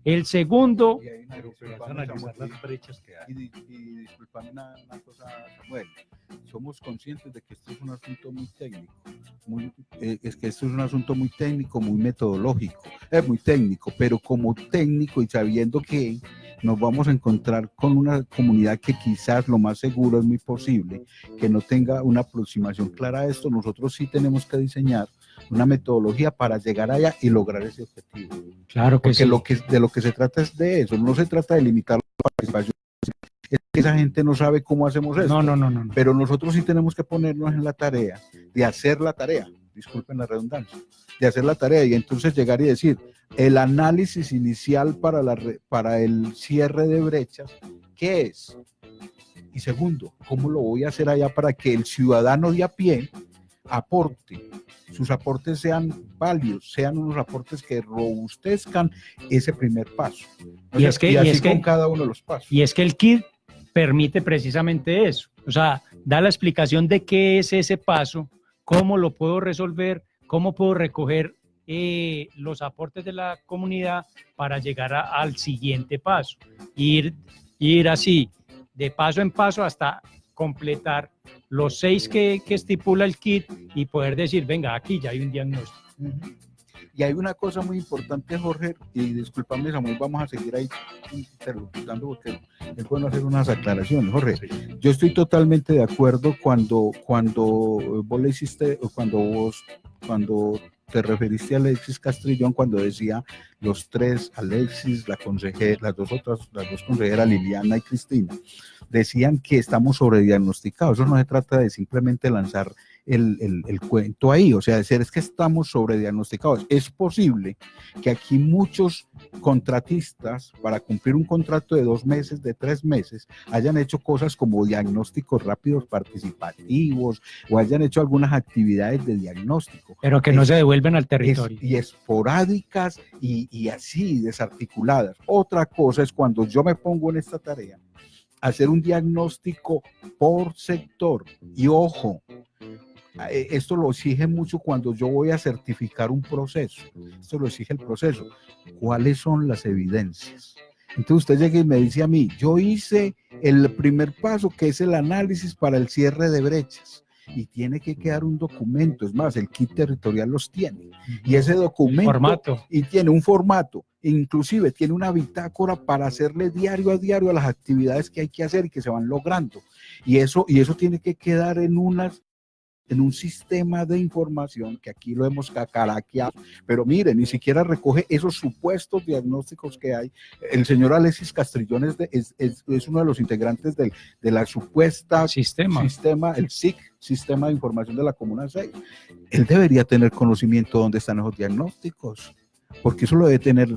El segundo, Y hay una Pero disculpa, es analizar Samuel, las brechas que hay. y disculpame una cosa, Samuel. Somos conscientes de que esto es un asunto muy técnico. Es que esto es un asunto muy técnico, muy metodológico, muy técnico, pero como técnico y sabiendo que nos vamos a encontrar con una comunidad que quizás lo más seguro es muy posible que no tenga una aproximación clara a esto, nosotros sí tenemos que diseñar una metodología para llegar allá y lograr ese objetivo. claro que Porque sí. de lo que se trata es de eso, no se trata de limitar la participación. Es que esa gente no sabe cómo hacemos esto. No. Pero nosotros sí tenemos que ponernos en la tarea de hacer la tarea, disculpen la redundancia, de hacer la tarea y entonces llegar y decir, el análisis inicial para el cierre de brechas, ¿qué es? Y segundo, ¿cómo lo voy a hacer allá para que el ciudadano de a pie aporte? Sus aportes sean válidos, sean unos aportes que robustezcan ese primer paso. Y es que- y y así es que- con cada uno de los pasos. Y es que el kit permite precisamente eso. O sea, da la explicación de qué es ese paso, cómo lo puedo resolver, cómo puedo recoger los aportes de la comunidad para llegar al siguiente paso. Ir así, de paso en paso hasta completar los 6 que estipula el kit y poder decir, venga, aquí ya hay un diagnóstico. Ujú. Y hay una cosa muy importante, Jorge, y discúlpame, Samuel, vamos a seguir ahí interlocutando porque es bueno hacer unas aclaraciones. Jorge, yo estoy totalmente de acuerdo cuando vos le hiciste, cuando te referiste a Alexis Castrillón, cuando decía los tres, Alexis, las dos consejeras, Liliana y Cristina, decían que estamos sobrediagnosticados. Eso no se trata de simplemente lanzar el cuento ahí, o sea, decir es que estamos sobrediagnosticados. Es posible que aquí muchos contratistas, para cumplir un contrato de 2 meses, de 3 meses, hayan hecho cosas como diagnósticos rápidos participativos o hayan hecho algunas actividades de diagnóstico. Pero que no se devuelven al territorio. Y esporádicas y así desarticuladas. Otra cosa es cuando yo me pongo en esta tarea, hacer un diagnóstico por sector. Y ojo, esto lo exige mucho cuando yo voy a certificar un proceso. Esto lo exige el proceso. ¿Cuáles son las evidencias? Entonces usted llega y me dice a mí, yo hice el primer paso, que es el análisis para el cierre de brechas. y tiene que quedar un documento. Es más, el kit territorial los tiene. Y ese documento Formato. y tiene un formato, inclusive tiene una bitácora para hacerle diario a diario a las actividades que hay que hacer y que se van logrando. Y eso tiene que quedar en un sistema de información que aquí lo hemos cacaraqueado, pero mire, ni siquiera recoge esos supuestos diagnósticos que hay. El señor Alexis Castrillón es uno de los integrantes de la supuesta Sistema, el SIC, Sistema de Información de la Comuna 6. Él debería tener conocimiento de dónde están esos diagnósticos, porque eso lo debe tener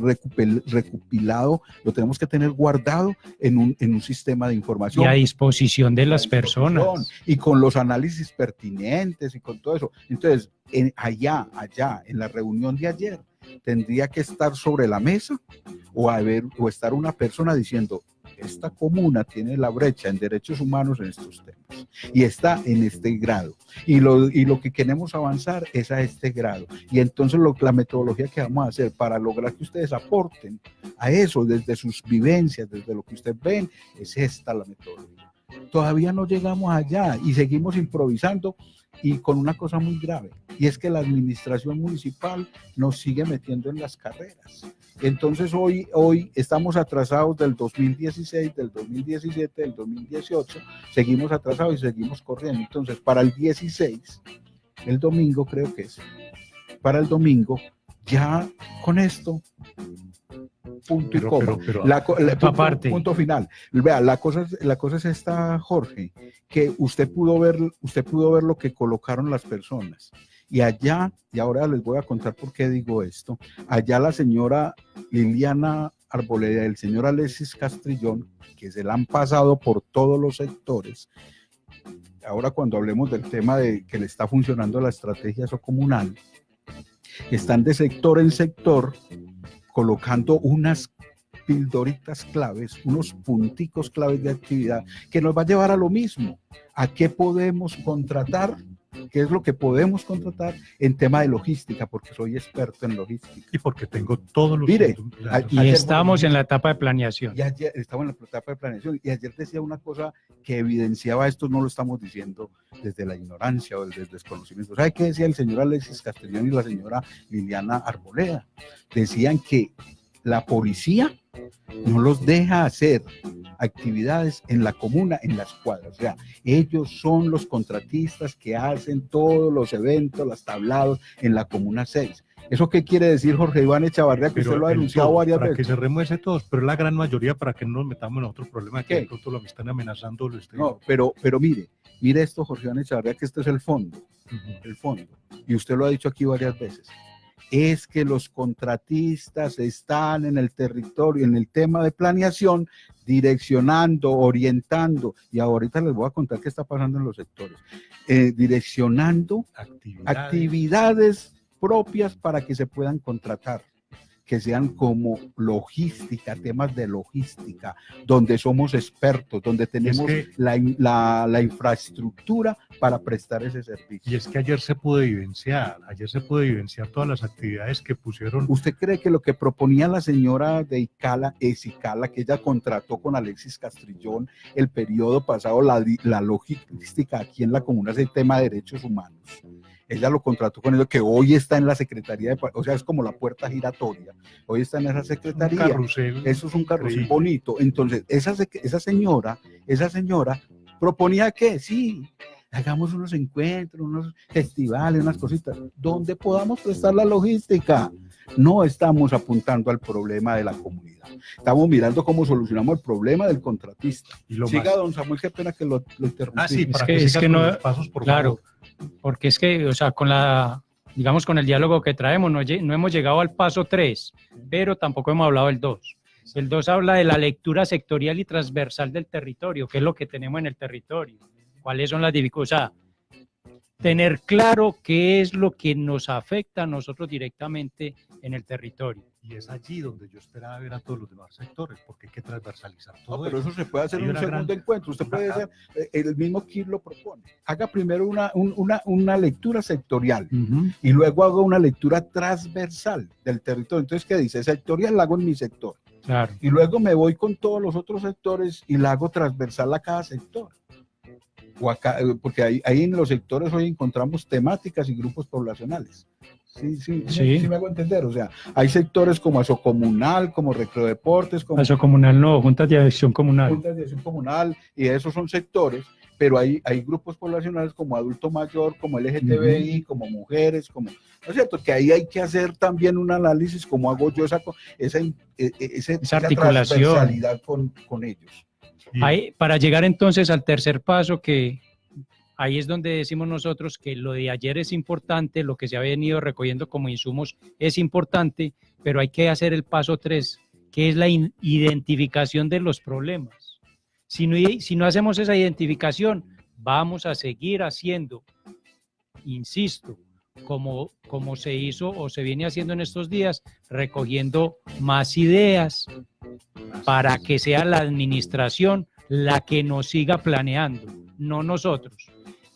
recopilado, lo tenemos que tener guardado en un sistema de información. y a disposición de las personas. Y con los análisis pertinentes y con todo eso. Entonces, allá, en la reunión de ayer, tendría que estar sobre la mesa o estar una persona diciendo, esta comuna tiene la brecha en derechos humanos en estos temas y está en este grado y lo que queremos avanzar es a este grado, y entonces la metodología que vamos a hacer para lograr que ustedes aporten a eso desde sus vivencias, desde lo que ustedes ven, es esta la metodología. Todavía no llegamos allá y seguimos improvisando, y con una cosa muy grave, y es que la administración municipal nos sigue metiendo en las carreras. Entonces hoy estamos atrasados del 2016, del 2017, del 2018, seguimos atrasados y seguimos corriendo. Entonces para el 16, el domingo creo que es, para el domingo, ya con esto, punto y coma. Punto final. Vea, la cosa es esta, Jorge, que usted pudo ver lo que colocaron las personas. Y allá, y ahora les voy a contar por qué digo esto, allá la señora Liliana Arboleda y el señor Alexis Castrillón, que se la han pasado por todos los sectores. Ahora cuando hablemos del tema de que le está funcionando la estrategia comunal, están de sector en sector colocando unas pildoritas claves, unos punticos claves de actividad que nos va a llevar a lo mismo, a qué podemos contratar, qué es lo que podemos contratar en tema de logística, porque soy experto en logística. Y porque tengo todos los... Mire, Y estamos en la etapa de planeación. Y ayer estamos en la etapa de planeación, y ayer decía una cosa que evidenciaba esto, no lo estamos diciendo desde la ignorancia o desde el desconocimiento. ¿Sabe qué decía el señor Alexis Castrillón y la señora Liliana Arboleda? Decían que la policía no los deja hacer actividades en la comuna, en las cuadras. O sea, ellos son los contratistas que hacen todos los eventos, los tablados en la comuna 6. ¿Eso qué quiere decir, Jorge Iván Echavarría, que usted lo ha denunciado varias veces? Para que se remuese todos, pero la gran mayoría, para que no nos metamos en otro problema, que de pronto lo que están amenazando. No, pero mire esto, Jorge Iván Echavarría, que este es el fondo, el fondo, y usted lo ha dicho aquí varias veces. Es que los contratistas están en el territorio, en el tema de planeación, direccionando, orientando, y ahorita les voy a contar qué está pasando en los sectores, direccionando actividades propias para que se puedan contratar, que sean como logística, temas de logística, donde somos expertos, donde tenemos la infraestructura para prestar ese servicio. Y es que ayer se pudo evidenciar todas las actividades que pusieron. ¿Usted cree que lo que proponía la señora de Icala, que ella contrató con Alexis Castrillón el periodo pasado, la logística aquí en la comuna, es el tema de derechos humanos? Ella lo contrató con eso, que hoy está en la Secretaría o sea, es como la puerta giratoria, hoy está en esa secretaría. Eso es un carrusel bonito. Entonces, esa señora proponía que sí, hagamos unos encuentros, unos festivales, unas cositas, donde podamos prestar la logística. No estamos apuntando al problema de la comunidad. Estamos mirando cómo solucionamos el problema del contratista. Siga, don Samuel, qué pena que lo interrumpí. Sí, para que sigas con los pasos, por favor. Porque es que, o sea, con el diálogo que traemos, no hemos llegado al paso 3, pero tampoco hemos hablado del 2. El 2 habla de la lectura sectorial y transversal del territorio, qué es lo que tenemos en el territorio, cuáles son las dificultades, o sea, tener claro qué es lo que nos afecta a nosotros directamente en el territorio. Y es allí donde yo esperaba ver a todos los demás sectores, porque hay que transversalizar todo. Pero eso se puede hacer en un segundo encuentro. Usted puede hacer, el mismo KIR lo propone. Haga primero una lectura sectorial y luego haga una lectura transversal del territorio. Entonces, ¿qué dice? Sectorial la hago en mi sector. Claro. Y luego me voy con todos los otros sectores y la hago transversal a cada sector. o acá, porque ahí en los sectores hoy encontramos temáticas y grupos poblacionales. Sí me hago entender, o sea, hay sectores como Asocomunal, como Recreodeportes, como Asocomunal no, Juntas de Acción Comunal. Juntas de Acción Comunal, y esos son sectores, pero hay grupos poblacionales como adulto mayor, como LGTBI, como mujeres, como, ¿no es cierto? Que ahí hay que hacer también un análisis, como hago yo esa articulación, transversalidad con ellos. Ahí, para llegar entonces al tercer paso, que ahí es donde decimos nosotros que lo de ayer es importante, lo que se ha venido recogiendo como insumos es importante, pero hay que hacer el paso 3, que es la identificación de los problemas. Si no hacemos esa identificación, vamos a seguir haciendo, insisto, como se hizo o se viene haciendo en estos días, recogiendo más ideas para que sea la administración la que nos siga planeando, no nosotros.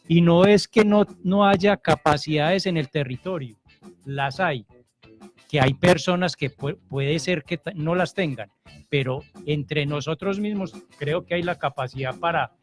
Y no es que no haya capacidades en el territorio, las hay, que hay personas que puede ser que no las tengan, pero entre nosotros mismos creo que hay la capacidad para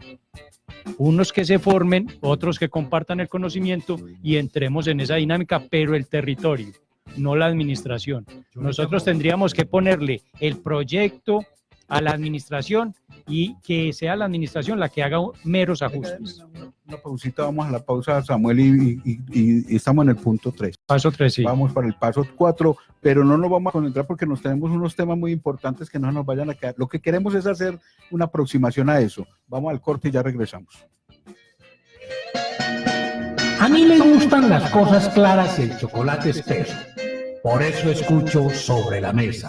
unos que se formen, otros que compartan el conocimiento y entremos en esa dinámica, pero el territorio, no la administración. Nosotros tendríamos que ponerle el proyecto a la administración y que sea la administración la que haga meros ajustes. Una pausita, vamos a la pausa, Samuel, y estamos en el punto 3. Paso 3, sí. Vamos para el paso 4, pero no nos vamos a concentrar porque nos tenemos unos temas muy importantes que no nos vayan a quedar. Lo que queremos es hacer una aproximación a eso. Vamos al corte y ya regresamos. A mí me gustan las cosas claras y el chocolate espeso. Por eso escucho Sobre la Mesa,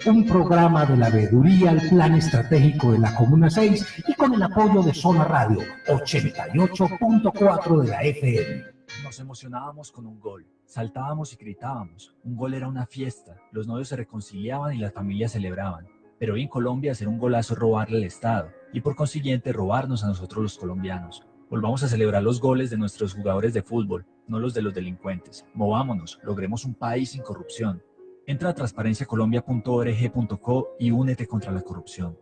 un programa de la veeduría al Plan Estratégico de la Comuna 6 y con el apoyo de Zona Radio 88.4 de la FM. Nos emocionábamos con un gol, saltábamos y gritábamos. Un gol era una fiesta, los novios se reconciliaban y las familias celebraban. Pero hoy en Colombia hacer un golazo es robarle al Estado y por consiguiente robarnos a nosotros los colombianos. Volvamos a celebrar los goles de nuestros jugadores de fútbol, no los de los delincuentes. Movámonos, logremos un país sin corrupción. Entra a transparenciacolombia.org.co y únete contra la corrupción.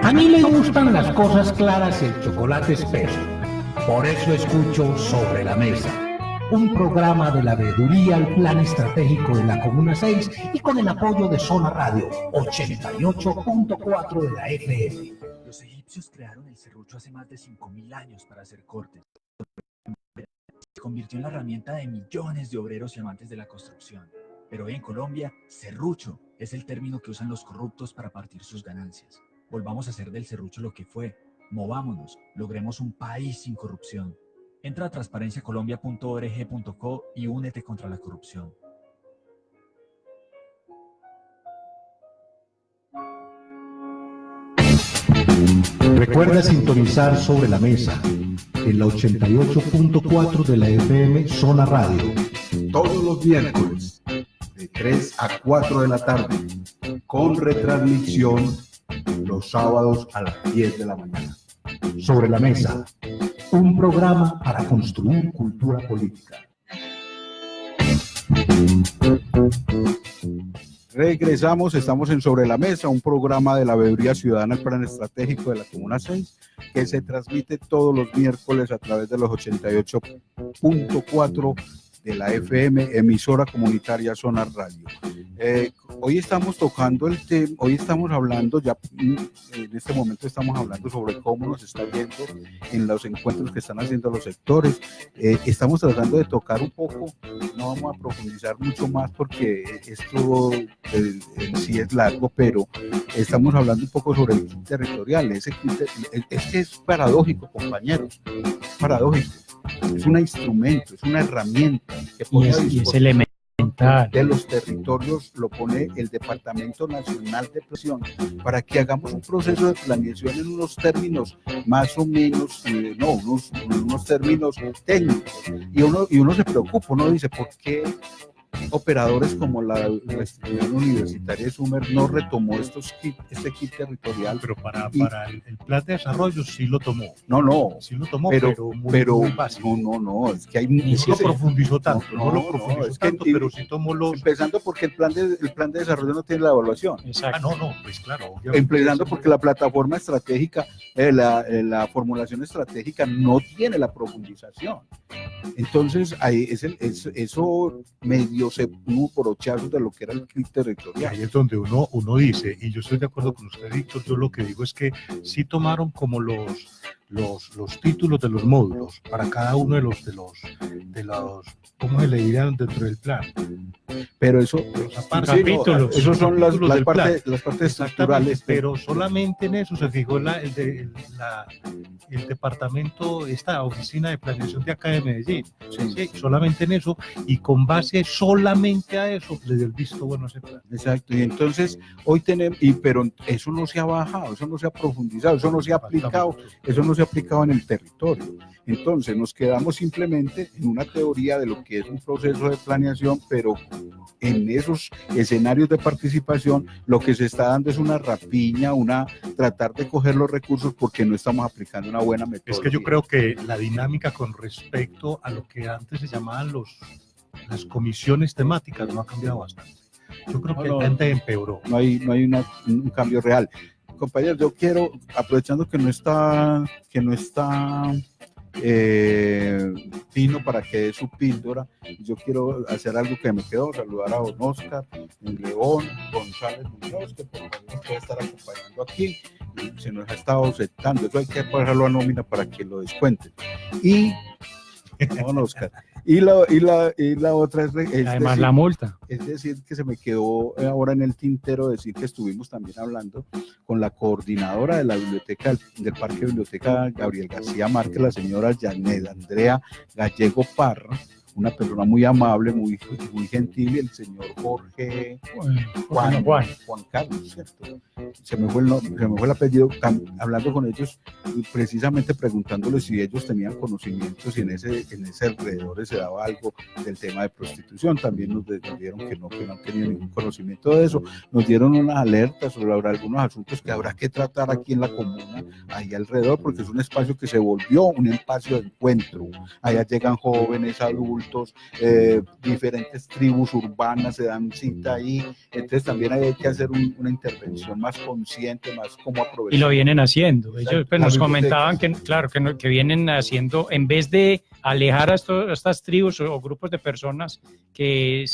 A mí me gustan las cosas claras y el chocolate espeso. Por eso escucho Sobre la Mesa, un programa de la veeduría al Plan Estratégico de la Comuna 6 y con el apoyo de Zona Radio 88.4 de la FM. Los egipcios crearon el serrucho hace más de 5.000 años para hacer cortes. Se convirtió en la herramienta de millones de obreros y amantes de la construcción. Pero hoy en Colombia, serrucho es el término que usan los corruptos para partir sus ganancias. Volvamos a hacer del serrucho lo que fue. Movámonos, logremos un país sin corrupción. Entra a transparenciacolombia.org.co y únete contra la corrupción. Recuerda sintonizar Sobre la Mesa en la 88.4 de la FM Zona Radio. Todos los miércoles de 3 a 4 de la tarde, con retransmisión los sábados a las 10 de la mañana. Sobre la Mesa, un programa para construir cultura política. Regresamos, estamos en Sobre la Mesa, un programa de la veeduría ciudadana al Plan Estratégico de la Comuna 6, que se transmite todos los miércoles a través de los 88.4 de la FM, emisora comunitaria Zona Radio. Hoy estamos tocando el tema, hoy estamos hablando, ya en este momento estamos hablando sobre cómo nos está yendo en los encuentros que están haciendo los sectores. Estamos tratando de tocar un poco, no vamos a profundizar mucho más porque esto sí es largo, pero estamos hablando un poco sobre el kit territorial. Es que es paradójico, compañeros, es paradójico. Es un instrumento, es una herramienta que pone y es elemental de los territorios, lo pone el Departamento Nacional de Planeación para que hagamos un proceso de planeación en unos términos más o menos, unos términos técnicos. Y uno se preocupa, uno dice, ¿por qué operadores como la institución universitaria de Sumer no retomó este kit territorial. Pero para el plan de desarrollo sí lo tomó. No, Sí lo tomó, pero muy básico. no, es que hay... No es que lo se- profundizó tanto, no, no lo no, profundizó es que- tanto, pero sí tomó los... Empezando porque el plan de desarrollo no tiene la evaluación. Exacto. no, pues claro. obviamente Empezando eso- porque la plataforma estratégica, la formulación estratégica no tiene la profundización. Entonces, ahí eso medio se pudo por ochazos de lo que era el kit Y territorial. ahí es donde uno dice, y yo estoy de acuerdo con usted, Víctor, yo lo que digo es que sí tomaron como los títulos de los módulos para cada uno de los ¿cómo se le dirían dentro del plan? Pero eso, Los apartes, capítulos. esos son las capítulos del plan. partes Exactamente, estructurales. pero solamente en eso se fijó el departamento, esta oficina de planeación de acá de Medellín. Sí, solamente en eso, y con base solamente a eso le dio el visto bueno a ese plan. Exacto, y entonces hoy tenemos, pero eso no se ha bajado, eso no se ha profundizado, eso no se ha aplicado en el territorio. Entonces nos quedamos simplemente en una teoría de lo que es un proceso de planeación, pero en esos escenarios de participación lo que se está dando es una rapiña, tratar de coger los recursos porque no estamos aplicando una buena metodología. Es que yo creo que la dinámica con respecto a lo que antes se llamaban las comisiones temáticas no ha cambiado bastante. Yo creo que la gente empeoró. No hay un cambio real. Compañeros, yo quiero, aprovechando que no está Pino para que dé su píldora, yo quiero hacer algo que me quedó, saludar a don Oscar, León, González Muñoz, que por favor nos puede estar acompañando aquí, se nos ha estado aceptando, eso hay que pasarlo a nómina para que lo descuenten. Y don Oscar. Y la otra es Además, la multa. es decir, que se me quedó ahora en el tintero decir que estuvimos también hablando con la coordinadora de la biblioteca del Parque Biblioteca Gabriel García Márquez, la señora Janet Andrea Gallego Parra, una persona muy amable, muy gentil, y el señor Jorge Juan Carlos, ¿cierto? Se me fue el apellido, hablando con ellos, precisamente preguntándoles si ellos tenían conocimientos, si en ese alrededor se daba algo del tema de prostitución. También nos dijeron que no tenían ningún conocimiento de eso. Nos dieron unas alertas sobre algunos asuntos que habrá que tratar aquí en la comuna, ahí alrededor, porque es un espacio que se volvió un espacio de encuentro. Allá llegan jóvenes, adultos, diferentes tribus urbanas se dan cita ahí, entonces también hay que hacer una intervención más consciente, más como aprovechar. Y lo vienen haciendo. Ellos pues, nos La comentaban biblioteca. que vienen haciendo, en vez de alejar a estas tribus o grupos de personas que,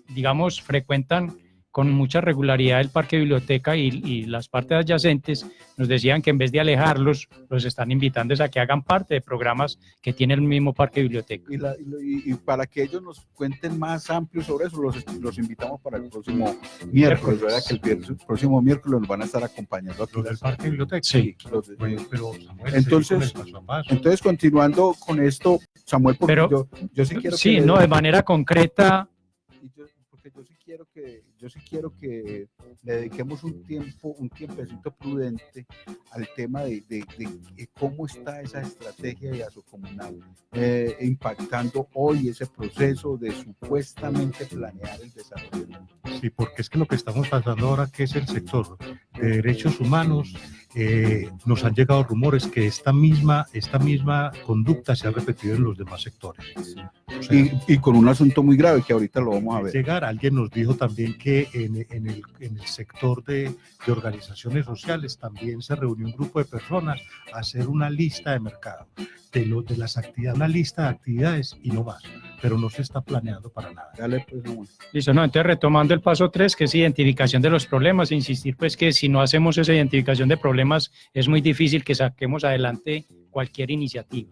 digamos, frecuentan con mucha regularidad el parque biblioteca y las partes adyacentes, nos decían que en vez de alejarlos, los están invitando a que hagan parte de programas que tiene el mismo parque biblioteca. Y para que ellos nos cuenten más amplio sobre eso, los invitamos para el próximo miércoles, ¿verdad? Que el próximo miércoles nos van a estar acompañando aquí. Los del Parque Biblioteca. Sí. Bueno, pero Samuel, Entonces, seguí con el paso a paso. Entonces, continuando con esto, Samuel, porque Pero, yo sí quiero sí, que... no, de manera concreta. Porque yo sí quiero que le dediquemos un tiempecito prudente al tema de cómo está esa estrategia de asocomunal impactando hoy ese proceso de supuestamente planear el desarrollo. Sí, porque es que lo que estamos pasando ahora, que es el sector de derechos humanos, nos han llegado rumores que esta misma conducta se ha repetido en los demás sectores. O sea, Y con un asunto muy grave que ahorita lo vamos a ver. alguien nos dijo también que en el sector de organizaciones sociales también se reunió un grupo de personas a hacer una lista de mercado de las actividades, una lista de actividades y no más, pero no se está planeando para nada. Dale, pues, Samuel. Listo, no, entonces retomando el paso 3, que es identificación de los problemas, insistir pues que si no hacemos esa identificación de problemas es muy difícil que saquemos adelante cualquier iniciativa.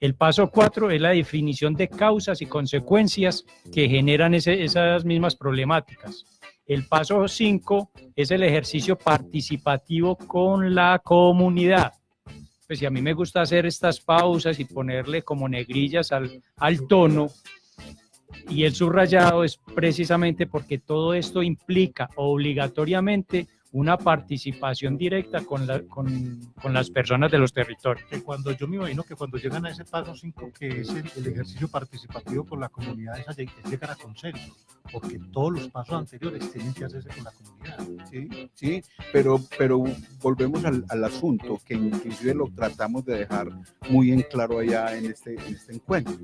El paso 4 es la definición de causas y consecuencias que generan esas mismas problemáticas. El paso 5 es el ejercicio participativo con la comunidad. Pues si a mí me gusta hacer estas pausas y ponerle como negrillas al tono, y el subrayado es precisamente porque todo esto implica obligatoriamente una participación directa con las personas de los territorios. Que cuando yo me imagino que cuando llegan a ese paso 5, que es el ejercicio participativo con la comunidad, es llegar a consenso, porque todos los pasos anteriores tienen que hacerse con la comunidad. Sí, pero volvemos al asunto, que inclusive lo tratamos de dejar muy en claro allá en este encuentro,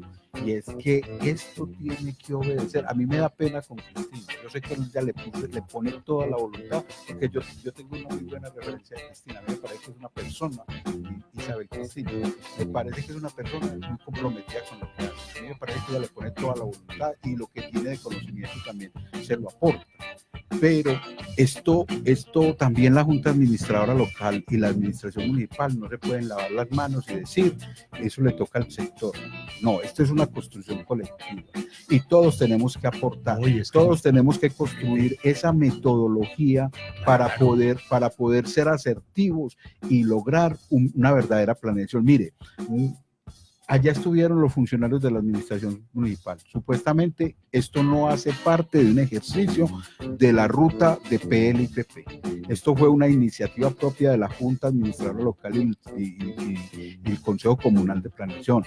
y es que esto tiene que obedecer. A mí me da pena con Cristina, yo sé que ella le pone toda la voluntad, porque yo tengo una muy buena referencia de Cristina. A mí me parece que es una persona, Isabel Cristina, me parece que es una persona muy comprometida con lo que hace. A mí me parece que ella le pone toda la voluntad y lo que tiene de conocimiento también se lo aporta. Pero esto también la Junta Administradora Local y la Administración Municipal no se pueden lavar las manos y decir, eso le toca al sector. No, esto es una construcción colectiva y todos tenemos que aportar, todos tenemos que construir esa metodología para poder ser asertivos y lograr una verdadera planeación. Mire, allá estuvieron los funcionarios de la administración municipal. Supuestamente esto no hace parte de un ejercicio de la ruta de PLIPP. Esto fue una iniciativa propia de la Junta Administradora Local y el Consejo Comunal de Planeación.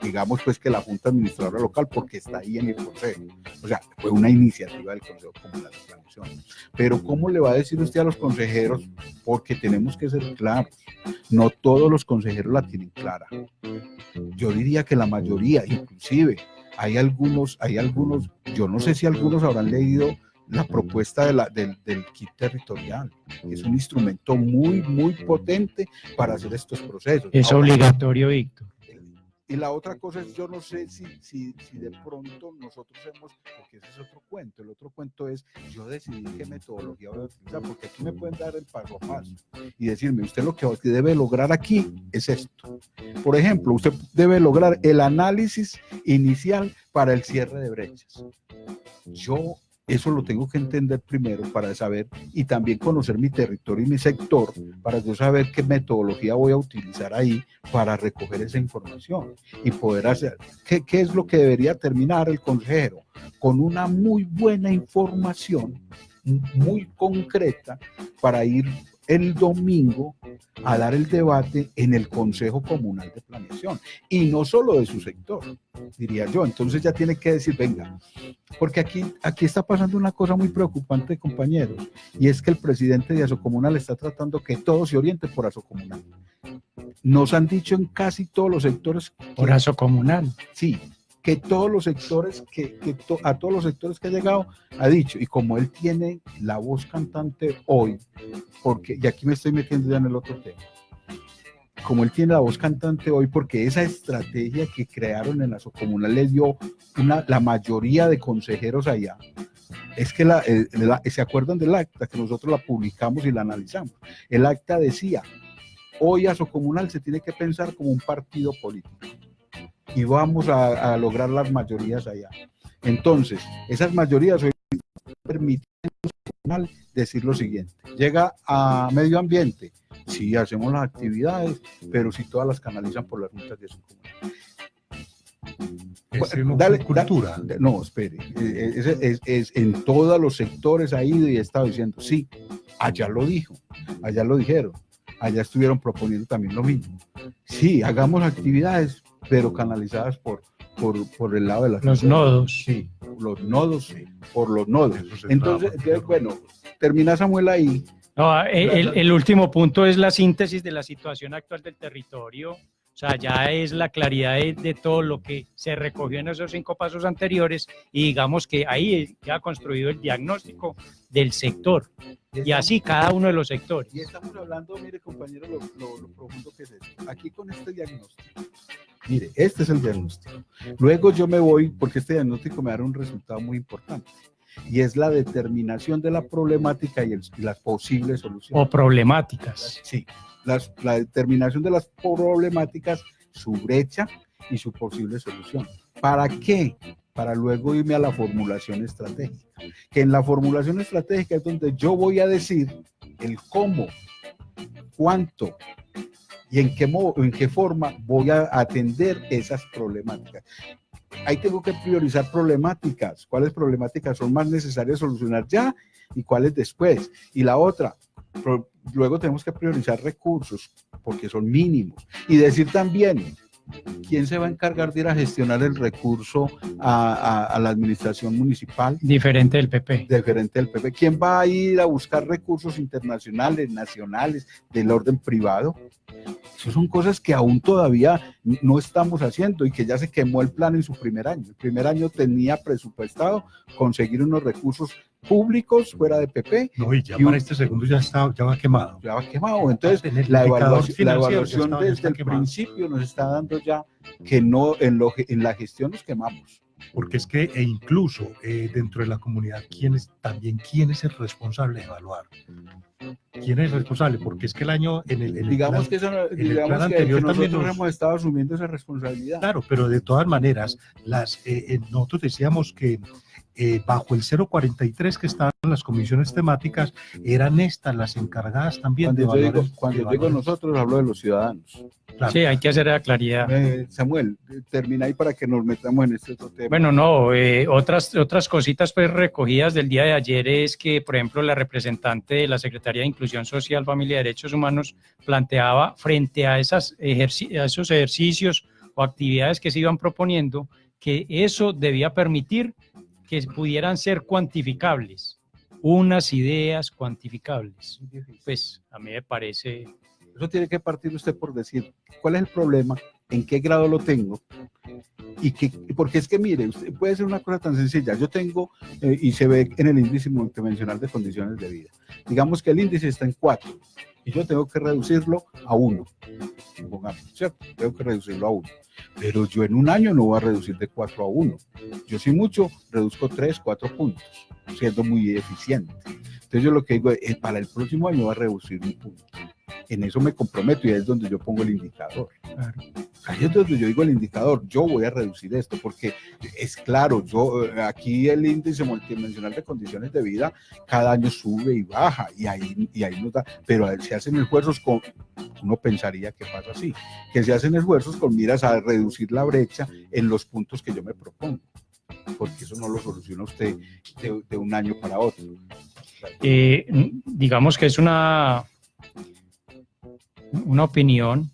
Digamos pues que la Junta Administradora Local, porque está ahí en el Consejo. O sea, fue una iniciativa del Consejo Comunal de Planeación. Pero ¿cómo le va a decir usted a los consejeros? Porque tenemos que ser claros. No todos los consejeros la tienen clara. Yo diría que la mayoría, inclusive, hay algunos, yo no sé si algunos habrán leído la propuesta del kit territorial. Es un instrumento muy, muy potente para hacer estos procesos. Es obligatorio, Víctor. Y la otra cosa es, yo no sé si de pronto nosotros porque ese es otro cuento. El otro cuento es, yo decidí qué metodología voy a utilizar, porque aquí me pueden dar el paso a paso y decirme, usted lo que debe lograr aquí es esto. Por ejemplo, usted debe lograr el análisis inicial para el cierre de brechas. Yo eso lo tengo que entender primero para saber, y también conocer mi territorio y mi sector, para yo saber qué metodología voy a utilizar ahí para recoger esa información y poder hacer. ¿Qué es lo que debería terminar el consejero? Con una muy buena información, muy concreta, para ir el domingo a dar el debate en el Consejo Comunal de Planeación, y no solo de su sector, diría yo. Entonces ya tiene que decir, venga, porque aquí está pasando una cosa muy preocupante, compañeros, y es que el presidente de Asocomunal está tratando que todo se oriente por Asocomunal. Nos han dicho en casi todos los sectores. Por Asocomunal. Sí, que todos los sectores, a todos los sectores que ha llegado, ha dicho, y como él tiene la voz cantante hoy, y aquí me estoy metiendo ya en el otro tema, como él tiene la voz cantante hoy, porque esa estrategia que crearon en la Asocomunal le dio la mayoría de consejeros allá. Es que se acuerdan del acta, que nosotros la publicamos y la analizamos. El acta decía, hoy Asocomunal se tiene que pensar como un partido político, y vamos a lograr las mayorías allá. Entonces, esas mayorías hoy permiten decir lo siguiente: llega a medio ambiente, sí, hacemos las actividades, pero si todas las canalizan por las juntas de su comunidad. Dale, cultura. No, espere, es en todos los sectores ha ido y ha estado diciendo, sí, allá lo dijo, allá lo dijeron, allá estuvieron proponiendo también lo mismo. Sí, hagamos actividades, pero canalizadas por el lado de los nodos. Sí, los nodos, sí, por los nodos. Entonces, bueno, termina Samuel ahí. No, el último punto es la síntesis de la situación actual del territorio. O sea, ya es la claridad de todo lo que se recogió en esos 5 pasos anteriores, y digamos que ahí queda construido el diagnóstico del sector, y así cada uno de los sectores. Y estamos hablando, mire compañero, lo profundo que es esto. Aquí con este diagnóstico, mire, este es el diagnóstico. Luego yo me voy, porque este diagnóstico me da un resultado muy importante, y es la determinación de la problemática y las posibles soluciones. O problemáticas. Sí, la determinación de las problemáticas, su brecha y su posible solución. ¿Para qué? Para luego irme a la formulación estratégica. Que en la formulación estratégica es donde yo voy a decir el cómo, cuánto y en qué forma voy a atender esas problemáticas. Ahí tengo que priorizar problemáticas. ¿Cuáles problemáticas son más necesarias solucionar ya y cuáles después? Y la otra, luego tenemos que priorizar recursos porque son mínimos y decir también quién se va a encargar de ir a gestionar el recurso a la administración municipal. Diferente del PP. Diferente del PP. ¿Quién va a ir a buscar recursos internacionales, nacionales, del orden privado? Esas son cosas que aún todavía no estamos haciendo y que ya se quemó el plan en su primer año. El primer año tenía presupuestado conseguir unos recursos públicos fuera de PP. No, y ya para este segundo ya va quemado. Ya va quemado. Entonces, la evaluación desde el principio nos está dando ya que no, en la gestión nos quemamos. Porque es que, e incluso dentro de la comunidad, ¿quién es el responsable de evaluar? ¿Quién es el responsable? Porque es que el año, digamos que nosotros hemos estado asumiendo esa responsabilidad. Claro, pero de todas maneras, nosotros decíamos que bajo el 043 que estaban las comisiones temáticas, eran estas las encargadas también cuando yo digo nosotros, hablo de los ciudadanos. Claro. Sí, hay que hacer la claridad. Samuel, termina ahí para que nos metamos en este otro tema. Bueno, no, otras cositas pues recogidas del día de ayer es que, por ejemplo, la representante de la Secretaría de Inclusión Social, Familia y Derechos Humanos planteaba frente a esos ejercicios o actividades que se iban proponiendo, que eso debía permitir que pudieran ser cuantificables, unas ideas cuantificables. Pues a mí me parece... Eso tiene que partir usted por decir, ¿cuál es el problema? ¿En qué grado lo tengo? Porque es que mire, usted puede ser una cosa tan sencilla. Yo tengo, y se ve en el índice multidimensional de condiciones de vida, digamos que el índice está en 4 y yo tengo que reducirlo a 1, supongamos, ¿cierto? Tengo que reducirlo a 1, pero yo en un año no voy a reducir de 4 a 1. Yo sí mucho reduzco 3, 4 puntos, siendo muy eficiente. Entonces yo lo que digo es, para el próximo año voy a reducir un punto. En eso me comprometo y ahí es donde yo pongo el indicador. Claro. Ahí es donde yo digo el indicador, yo voy a reducir esto, porque es claro, aquí el índice multidimensional de condiciones de vida cada año sube y baja, y ahí nos da, pero se hacen esfuerzos uno pensaría que pasa así, que se hacen esfuerzos con miras a reducir la brecha en los puntos que yo me propongo, porque eso no lo soluciona usted de un año para otro. Digamos que es una opinión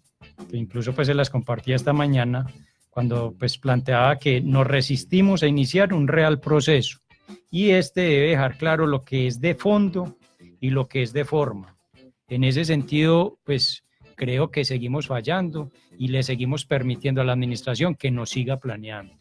que incluso pues se las compartía esta mañana cuando pues planteaba que nos resistimos a iniciar un real proceso y debe dejar claro lo que es de fondo y lo que es de forma. En ese sentido pues creo que seguimos fallando y le seguimos permitiendo a la administración que nos siga planeando.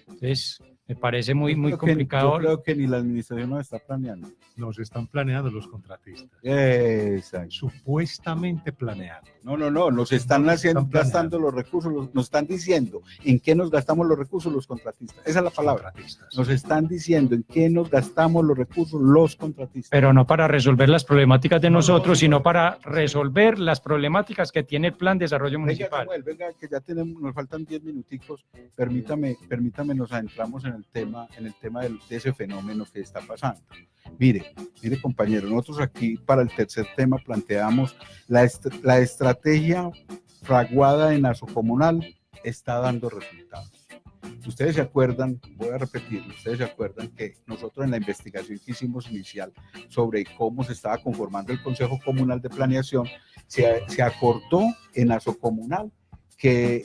Entonces me parece muy complicado. Yo creo que ni la administración nos está planeando. Nos están planeando los contratistas. Exacto. Supuestamente planeando. No, nos están gastando los recursos, nos están diciendo en qué nos gastamos los recursos los contratistas. Esa es la palabra. Nos están diciendo en qué nos gastamos los recursos los contratistas. Pero no para resolver las problemáticas de nosotros, sino para resolver las problemáticas que tiene el Plan de Desarrollo Municipal. Venga, que ya nos faltan 10 minuticos. Permítame, nos adentramos en el tema de ese fenómeno que está pasando. Mire compañero, nosotros aquí para el tercer tema planteamos la estrategia fraguada en Asocomunal está dando resultados. Ustedes se acuerdan, voy a repetirlo, ustedes se acuerdan que nosotros en la investigación que hicimos inicial sobre cómo se estaba conformando el Consejo Comunal de Planeación, se acordó en Asocomunal que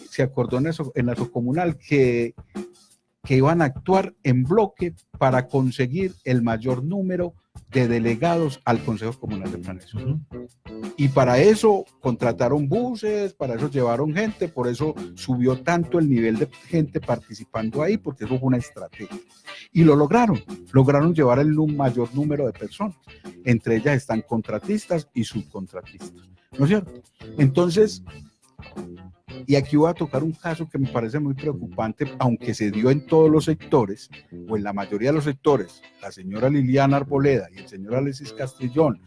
iban a actuar en bloque para conseguir el mayor número de delegados al Consejo Comunal de Planeación. Y para eso contrataron buses, para eso llevaron gente, por eso subió tanto el nivel de gente participando ahí, porque eso fue una estrategia. Y lo lograron llevar el mayor número de personas. Entre ellas están contratistas y subcontratistas, ¿no es cierto? Entonces, y aquí voy a tocar un caso que me parece muy preocupante, aunque se dio en todos los sectores, o en la mayoría de los sectores, la señora Liliana Arboleda y el señor Alexis Castrillón,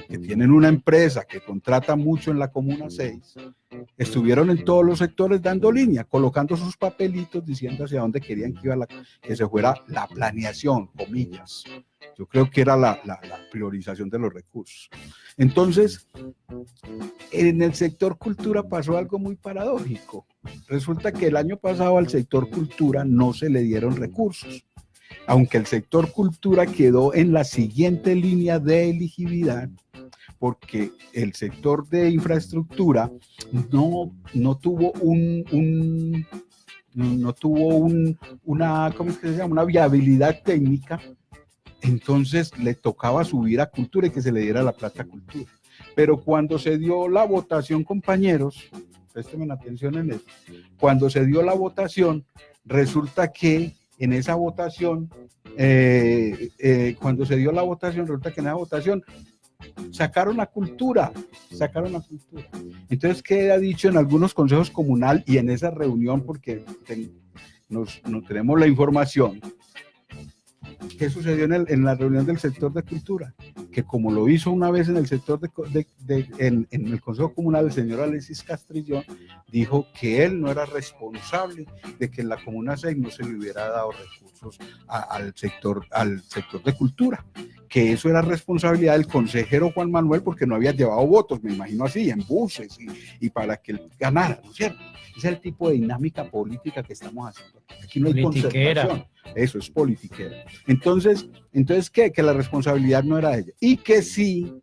que tienen una empresa que contrata mucho en la Comuna 6, estuvieron en todos los sectores dando línea, colocando sus papelitos diciendo hacia dónde querían que se fuera la planeación, comillas. Yo creo que era la priorización de los recursos. Entonces, en el sector cultura pasó algo muy paradójico. Resulta que el año pasado al sector cultura no se le dieron recursos, aunque el sector cultura quedó en la siguiente línea de elegibilidad, porque el sector de infraestructura no tuvo ¿cómo es que se llama? Una viabilidad técnica. Entonces le tocaba subir a cultura y que se le diera la plata a cultura. Pero cuando se dio la votación, compañeros, préstenme atención en eso, cuando se dio la votación, resulta que en esa votación, sacaron la cultura. Entonces queda dicho en algunos consejos comunales y en esa reunión, porque nos tenemos la información, ¿qué sucedió en la reunión del sector de cultura? Que como lo hizo una vez en el sector en el Consejo Comunal, el señor Alexis Castrillón dijo que él no era responsable de que en la Comuna 6 no se le hubiera dado recursos al sector de cultura, que eso era responsabilidad del consejero Juan Manuel porque no había llevado votos, me imagino así, en buses y para que él ganara, ¿no es cierto? Ese es el tipo de dinámica política que estamos haciendo. Aquí no hay concertación. Eso es politiquera. Entonces ¿qué? Que la responsabilidad no era de ella. Y que sí,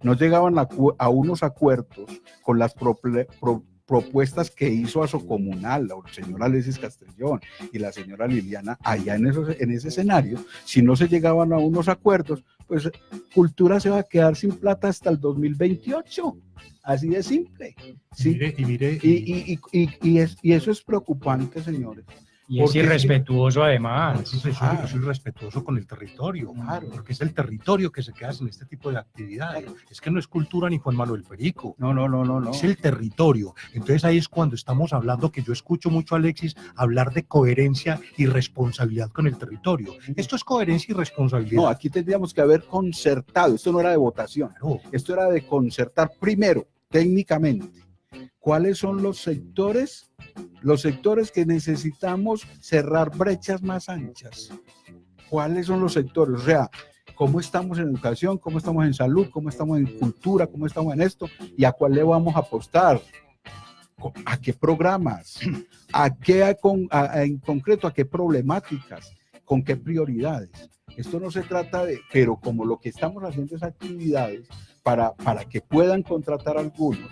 no llegaban a unos acuerdos con las propuestas que hizo Asocomunal, el señor Alexis Castrillón y la señora Liliana, allá en ese escenario. Si no se llegaban a unos acuerdos, pues cultura se va a quedar sin plata hasta el 2028. Así de simple. Sí. Y eso es preocupante, señores. Y es irrespetuoso además. Es irrespetuoso con el territorio, claro, porque es el territorio que se queda sin este tipo de actividades. Claro. Es que no es cultura ni Juan Manuel Perico. No. Es el territorio. Entonces ahí es cuando estamos hablando, que yo escucho mucho a Alexis hablar de coherencia y responsabilidad con el territorio. Esto es coherencia y responsabilidad. No, aquí tendríamos que haber concertado. Esto no era de votación. Claro. Esto era de concertar primero, técnicamente. ¿Cuáles son los sectores que necesitamos cerrar brechas más anchas? ¿Cuáles son los sectores? O sea, ¿cómo estamos en educación? ¿Cómo estamos en salud? ¿Cómo estamos en cultura? ¿Cómo estamos en esto? ¿Y a cuál le vamos a apostar? ¿A qué programas? En concreto, ¿a qué problemáticas? ¿Con qué prioridades? Esto no se trata pero como lo que estamos haciendo es actividades para que puedan contratar algunos,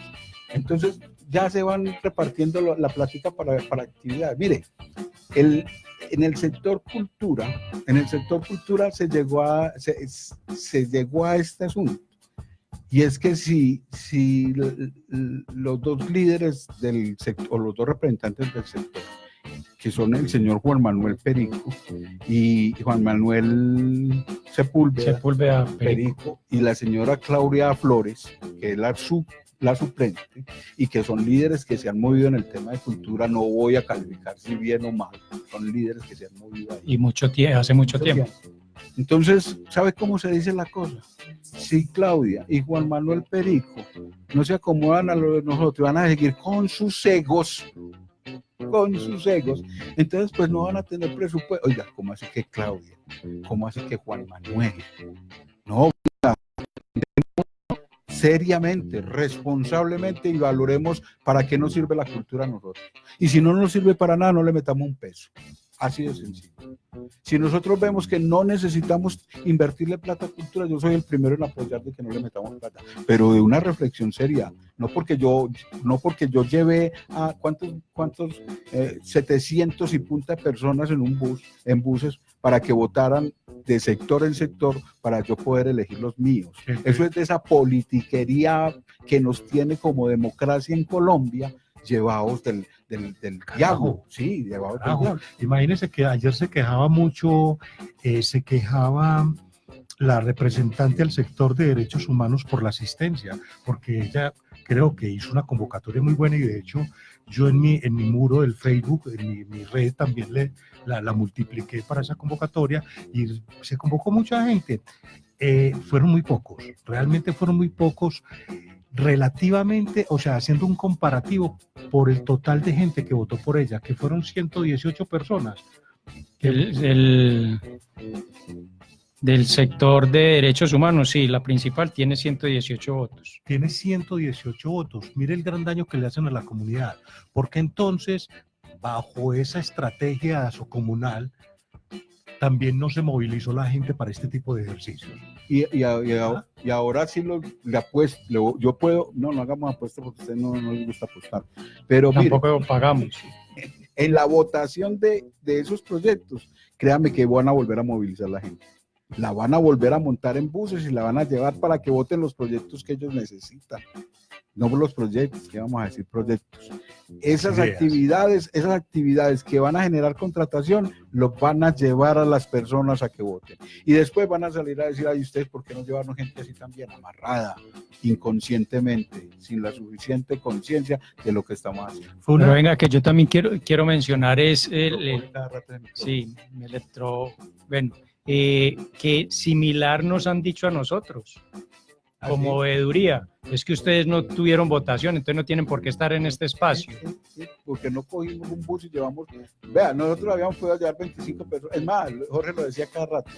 entonces ya se van repartiendo la plática para actividades. Mire, en el sector cultura se llegó a este asunto. Y es que si los dos líderes del sector, o los dos representantes del sector, que son el señor Juan Manuel Perico y Juan Manuel Sepúlveda Perico, y la señora Claudia Flores, que es la suplente, y que son líderes que se han movido en el tema de cultura, no voy a calificar si bien o mal, son líderes que se han movido ahí. Y hace mucho tiempo. Entonces, ¿sabe cómo se dice la cosa? Si Claudia y Juan Manuel Perico no se acomodan a lo de nosotros, van a seguir con sus egos, entonces pues no van a tener presupuesto. Oiga, ¿cómo así que Claudia? ¿Cómo así que Juan Manuel? No, seriamente, responsablemente, y valoremos para qué nos sirve la cultura a nosotros. Y si no nos sirve para nada, no le metamos un peso. Así de sencillo. Si nosotros vemos que no necesitamos invertirle plata a cultura, yo soy el primero en apoyar de que no le metamos plata, pero de una reflexión seria, no porque yo llevé a cuántos 700 y punta personas en buses para que votaran de sector en sector para yo poder elegir los míos. Eso es de esa politiquería que nos tiene como democracia en Colombia, llevados del diablo. Sí, llevados del diablo. Imagínense que ayer se quejaba mucho, la representante del sector de derechos humanos por la asistencia, porque ella creo que hizo una convocatoria muy buena, y de hecho yo en mi muro del Facebook, en mi red también la multipliqué para esa convocatoria, y se convocó mucha gente. Fueron muy pocos, realmente fueron muy pocos, relativamente, o sea, haciendo un comparativo por el total de gente que votó por ella, que fueron 118 personas. Del sector de derechos humanos, sí, la principal tiene 118 votos. Tiene 118 votos. Mire el gran daño que le hacen a la comunidad, porque entonces, bajo esa estrategia asocomunal, también no se movilizó la gente para este tipo de ejercicios. Y ahora sí le apuesto, yo puedo, no hagamos apuestas porque a usted no les gusta apostar, pero Tampoco pagamos. en la votación de esos proyectos, créanme que van a volver a movilizar la gente. La van a volver a montar en buses y la van a llevar para que voten los proyectos que ellos necesitan. No los proyectos, que vamos a decir proyectos. Esas actividades que van a generar contratación, los van a llevar a las personas a que voten. Y después van a salir a decir, ay, ustedes, ¿por qué no llevaron gente así también amarrada, inconscientemente, sin la suficiente conciencia de lo que estamos haciendo? Pero venga, que yo también quiero mencionar es que similar nos han dicho a nosotros, como veeduría, es que ustedes no tuvieron votación, entonces no tienen por qué estar en este espacio. Sí, porque no cogimos un bus y llevamos, vea, nosotros habíamos podido llevar 25 personas, es más, Jorge lo decía cada rato,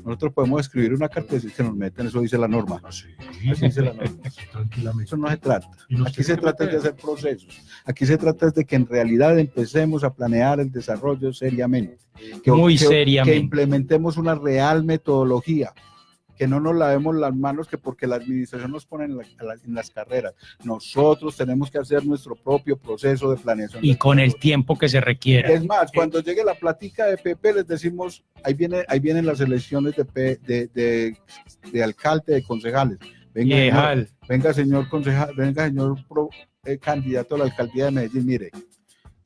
nosotros podemos escribir una carta y decir que nos meten, eso dice la norma. Sí, así dice la norma. Tranquilamente. Eso no se trata. Aquí se trata de hacer procesos. Aquí se trata de que en realidad empecemos a planear el desarrollo seriamente. Seriamente. Que implementemos una real metodología. Que no nos lavemos las manos que porque la administración nos pone en las carreras. Nosotros tenemos que hacer nuestro propio proceso de planeación. Y con el tiempo que se requiera. Es más, cuando llegue la plática de PP les decimos, ahí vienen las elecciones de alcalde, de concejales. Venga señor concejal, venga señor candidato a la alcaldía de Medellín, mire,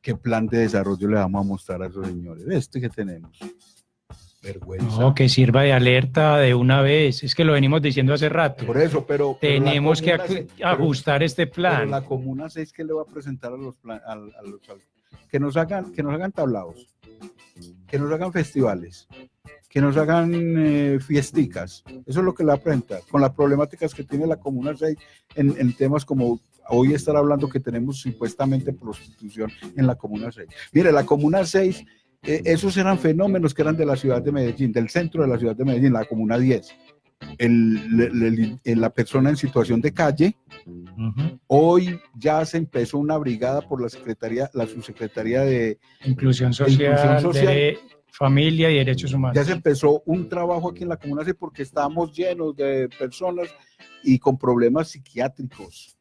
qué plan de desarrollo le vamos a mostrar a esos señores. Este que tenemos. Vergüenza. No, que sirva de alerta de una vez, es que lo venimos diciendo hace rato. Por eso, pero tenemos que ajustar este plan. Pero la Comuna 6, ¿qué le va a presentar a los que nos hagan tablados, que nos hagan festivales, que nos hagan fiesticas? Eso es lo que le va a presentar, con las problemáticas que tiene la Comuna 6 en temas como hoy estar hablando que tenemos supuestamente prostitución en la Comuna 6. Mire, la Comuna 6, esos eran fenómenos que eran de la ciudad de Medellín, del centro de la ciudad de Medellín, la Comuna 10. La persona en situación de calle, hoy ya se empezó una brigada por la subsecretaría de Inclusión Social, de Familia y Derechos Humanos. Ya se empezó un trabajo aquí en la Comuna 6 porque estamos llenos de personas y con problemas psiquiátricos.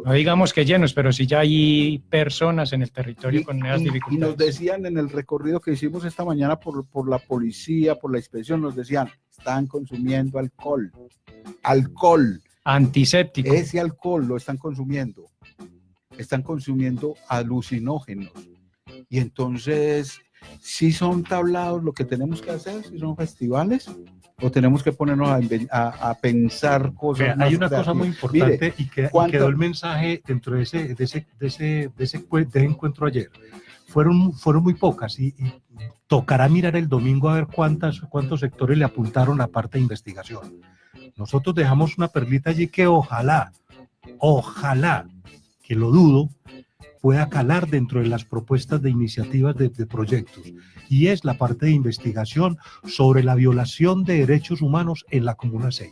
No digamos que llenos, pero sí ya hay personas en el territorio con esas dificultades. Y nos decían en el recorrido que hicimos esta mañana por la policía, por la inspección, nos decían, están consumiendo alcohol. Antiséptico. Ese alcohol lo están consumiendo alucinógenos. Y entonces, si son tablados lo que tenemos que hacer, si son festivales, o tenemos que ponernos a pensar cosas. Hay una cosa muy importante. Mire, y quedó el mensaje dentro de ese encuentro ayer. Fueron muy pocas y tocará mirar el domingo a ver cuántos sectores le apuntaron la parte de investigación. Nosotros dejamos una perlita allí que ojalá, que lo dudo, pueda calar dentro de las propuestas de iniciativas de proyectos, y es la parte de investigación sobre la violación de derechos humanos en la Comuna 6.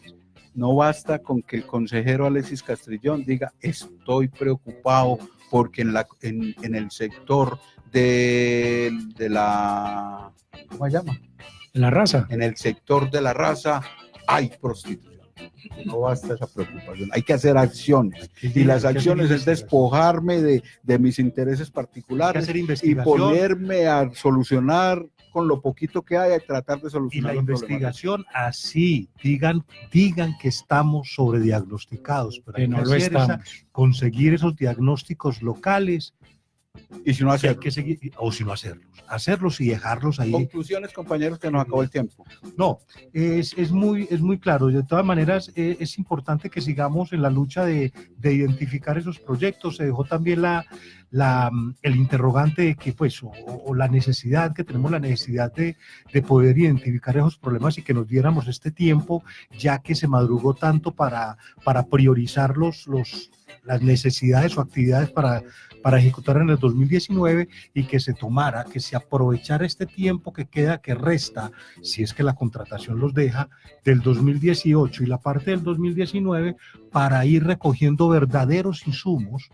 No basta con que el consejero Alexis Castrillón diga, estoy preocupado porque en el sector de la, ¿cómo se llama? La raza. En el sector de la raza hay prostitución. No basta esa preocupación, hay que hacer acciones, y las acciones es despojarme de mis intereses particulares y ponerme a solucionar con lo poquito que hay, a tratar de solucionar. Y la investigación así, digan que estamos sobrediagnosticados, pero que no lo estamos. Conseguir esos diagnósticos locales. Y si no hacerlos. Hay que seguir, o si no hacerlos y dejarlos ahí. Conclusiones, compañeros, que nos acabó el tiempo. No, es muy claro. De todas maneras, es importante que sigamos en la lucha de identificar esos proyectos. Se dejó también el interrogante de que, pues, o la necesidad, que tenemos la necesidad de poder identificar esos problemas y que nos diéramos este tiempo, ya que se madrugó tanto para priorizar las necesidades o actividades para ejecutar en el 2019, y que se aprovechara este tiempo que resta, si es que la contratación los deja, del 2018 y la parte del 2019, para ir recogiendo verdaderos insumos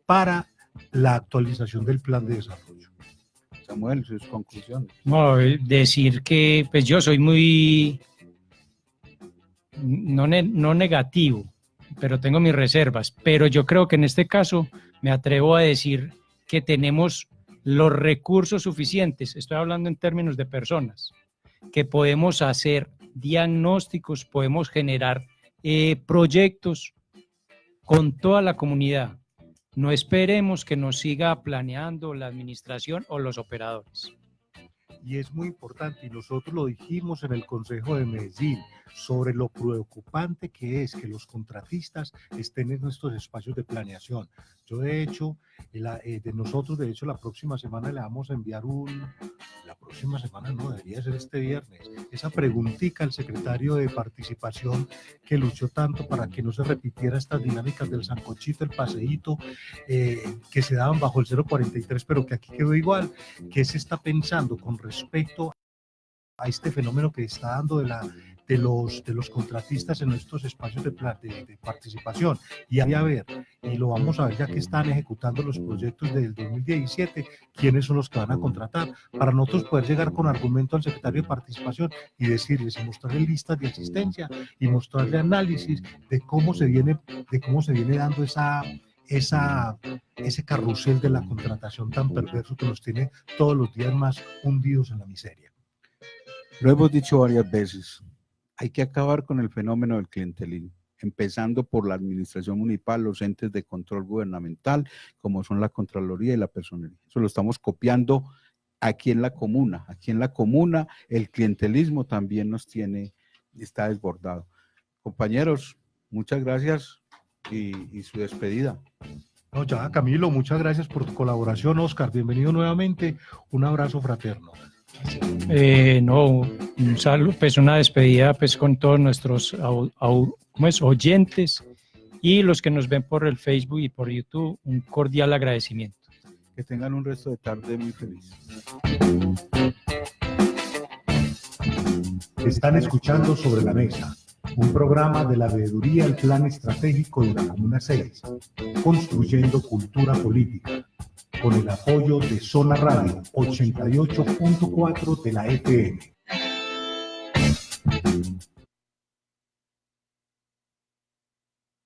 para la actualización del plan de desarrollo. Samuel, sus conclusiones. No, decir que pues yo soy muy no negativo, pero tengo mis reservas. Pero yo creo que en este caso me atrevo a decir que tenemos los recursos suficientes, estoy hablando en términos de personas, que podemos hacer diagnósticos, podemos generar proyectos con toda la comunidad. No esperemos que nos siga planeando la administración o los operadores. Y es muy importante, y nosotros lo dijimos en el Consejo de Medellín, sobre lo preocupante que es que los contratistas estén en nuestros espacios de planeación. Yo de hecho, la próxima semana le vamos a enviar la próxima semana no, debería ser este viernes, esa preguntita al secretario de Participación que luchó tanto para que no se repitiera estas dinámicas del sancochito, el paseíto, que se daban bajo el 043, pero que aquí quedó igual, que se está pensando con respecto a este fenómeno que está dando de los contratistas en estos espacios de participación. Y a ver, y lo vamos a ver ya que están ejecutando los proyectos del 2017, quiénes son los que van a contratar, para nosotros poder llegar con argumento al secretario de Participación y decirles, y mostrarle listas de asistencia y mostrarle análisis de cómo se viene dando ese carrusel de la contratación tan perverso que nos tiene todos los días más hundidos en la miseria. Lo hemos dicho varias veces, hay que acabar con el fenómeno del clientelismo, empezando por la administración municipal, los entes de control gubernamental, como son la Contraloría y la Personería. Eso lo estamos copiando aquí en la comuna. Aquí en la comuna el clientelismo también está desbordado. Compañeros, muchas gracias y su despedida. No, ya, Camilo, muchas gracias por tu colaboración. Oscar, bienvenido nuevamente. Un abrazo fraterno. Un saludo, pues una despedida pues con todos nuestros oyentes y los que nos ven por el Facebook y por YouTube, un cordial agradecimiento. Que tengan un resto de tarde muy feliz. Están escuchando Sobre la Mesa, un programa de la Veeduría del Plan Estratégico de la Comuna 6, construyendo cultura política, con el apoyo de Zona Radio 88.4 de la FM.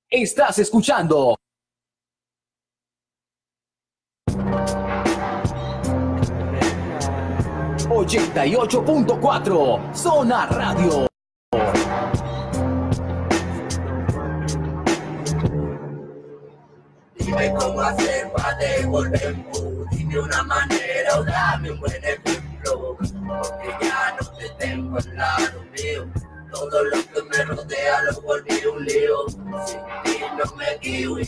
Estás escuchando ...88.4 Zona Radio. Dime cómo hacer para devolver, dime una manera o dame un buen ejemplo, porque ya no te tengo al lado mío, todo lo que me rodea lo volví un lío, sin ti no me guío.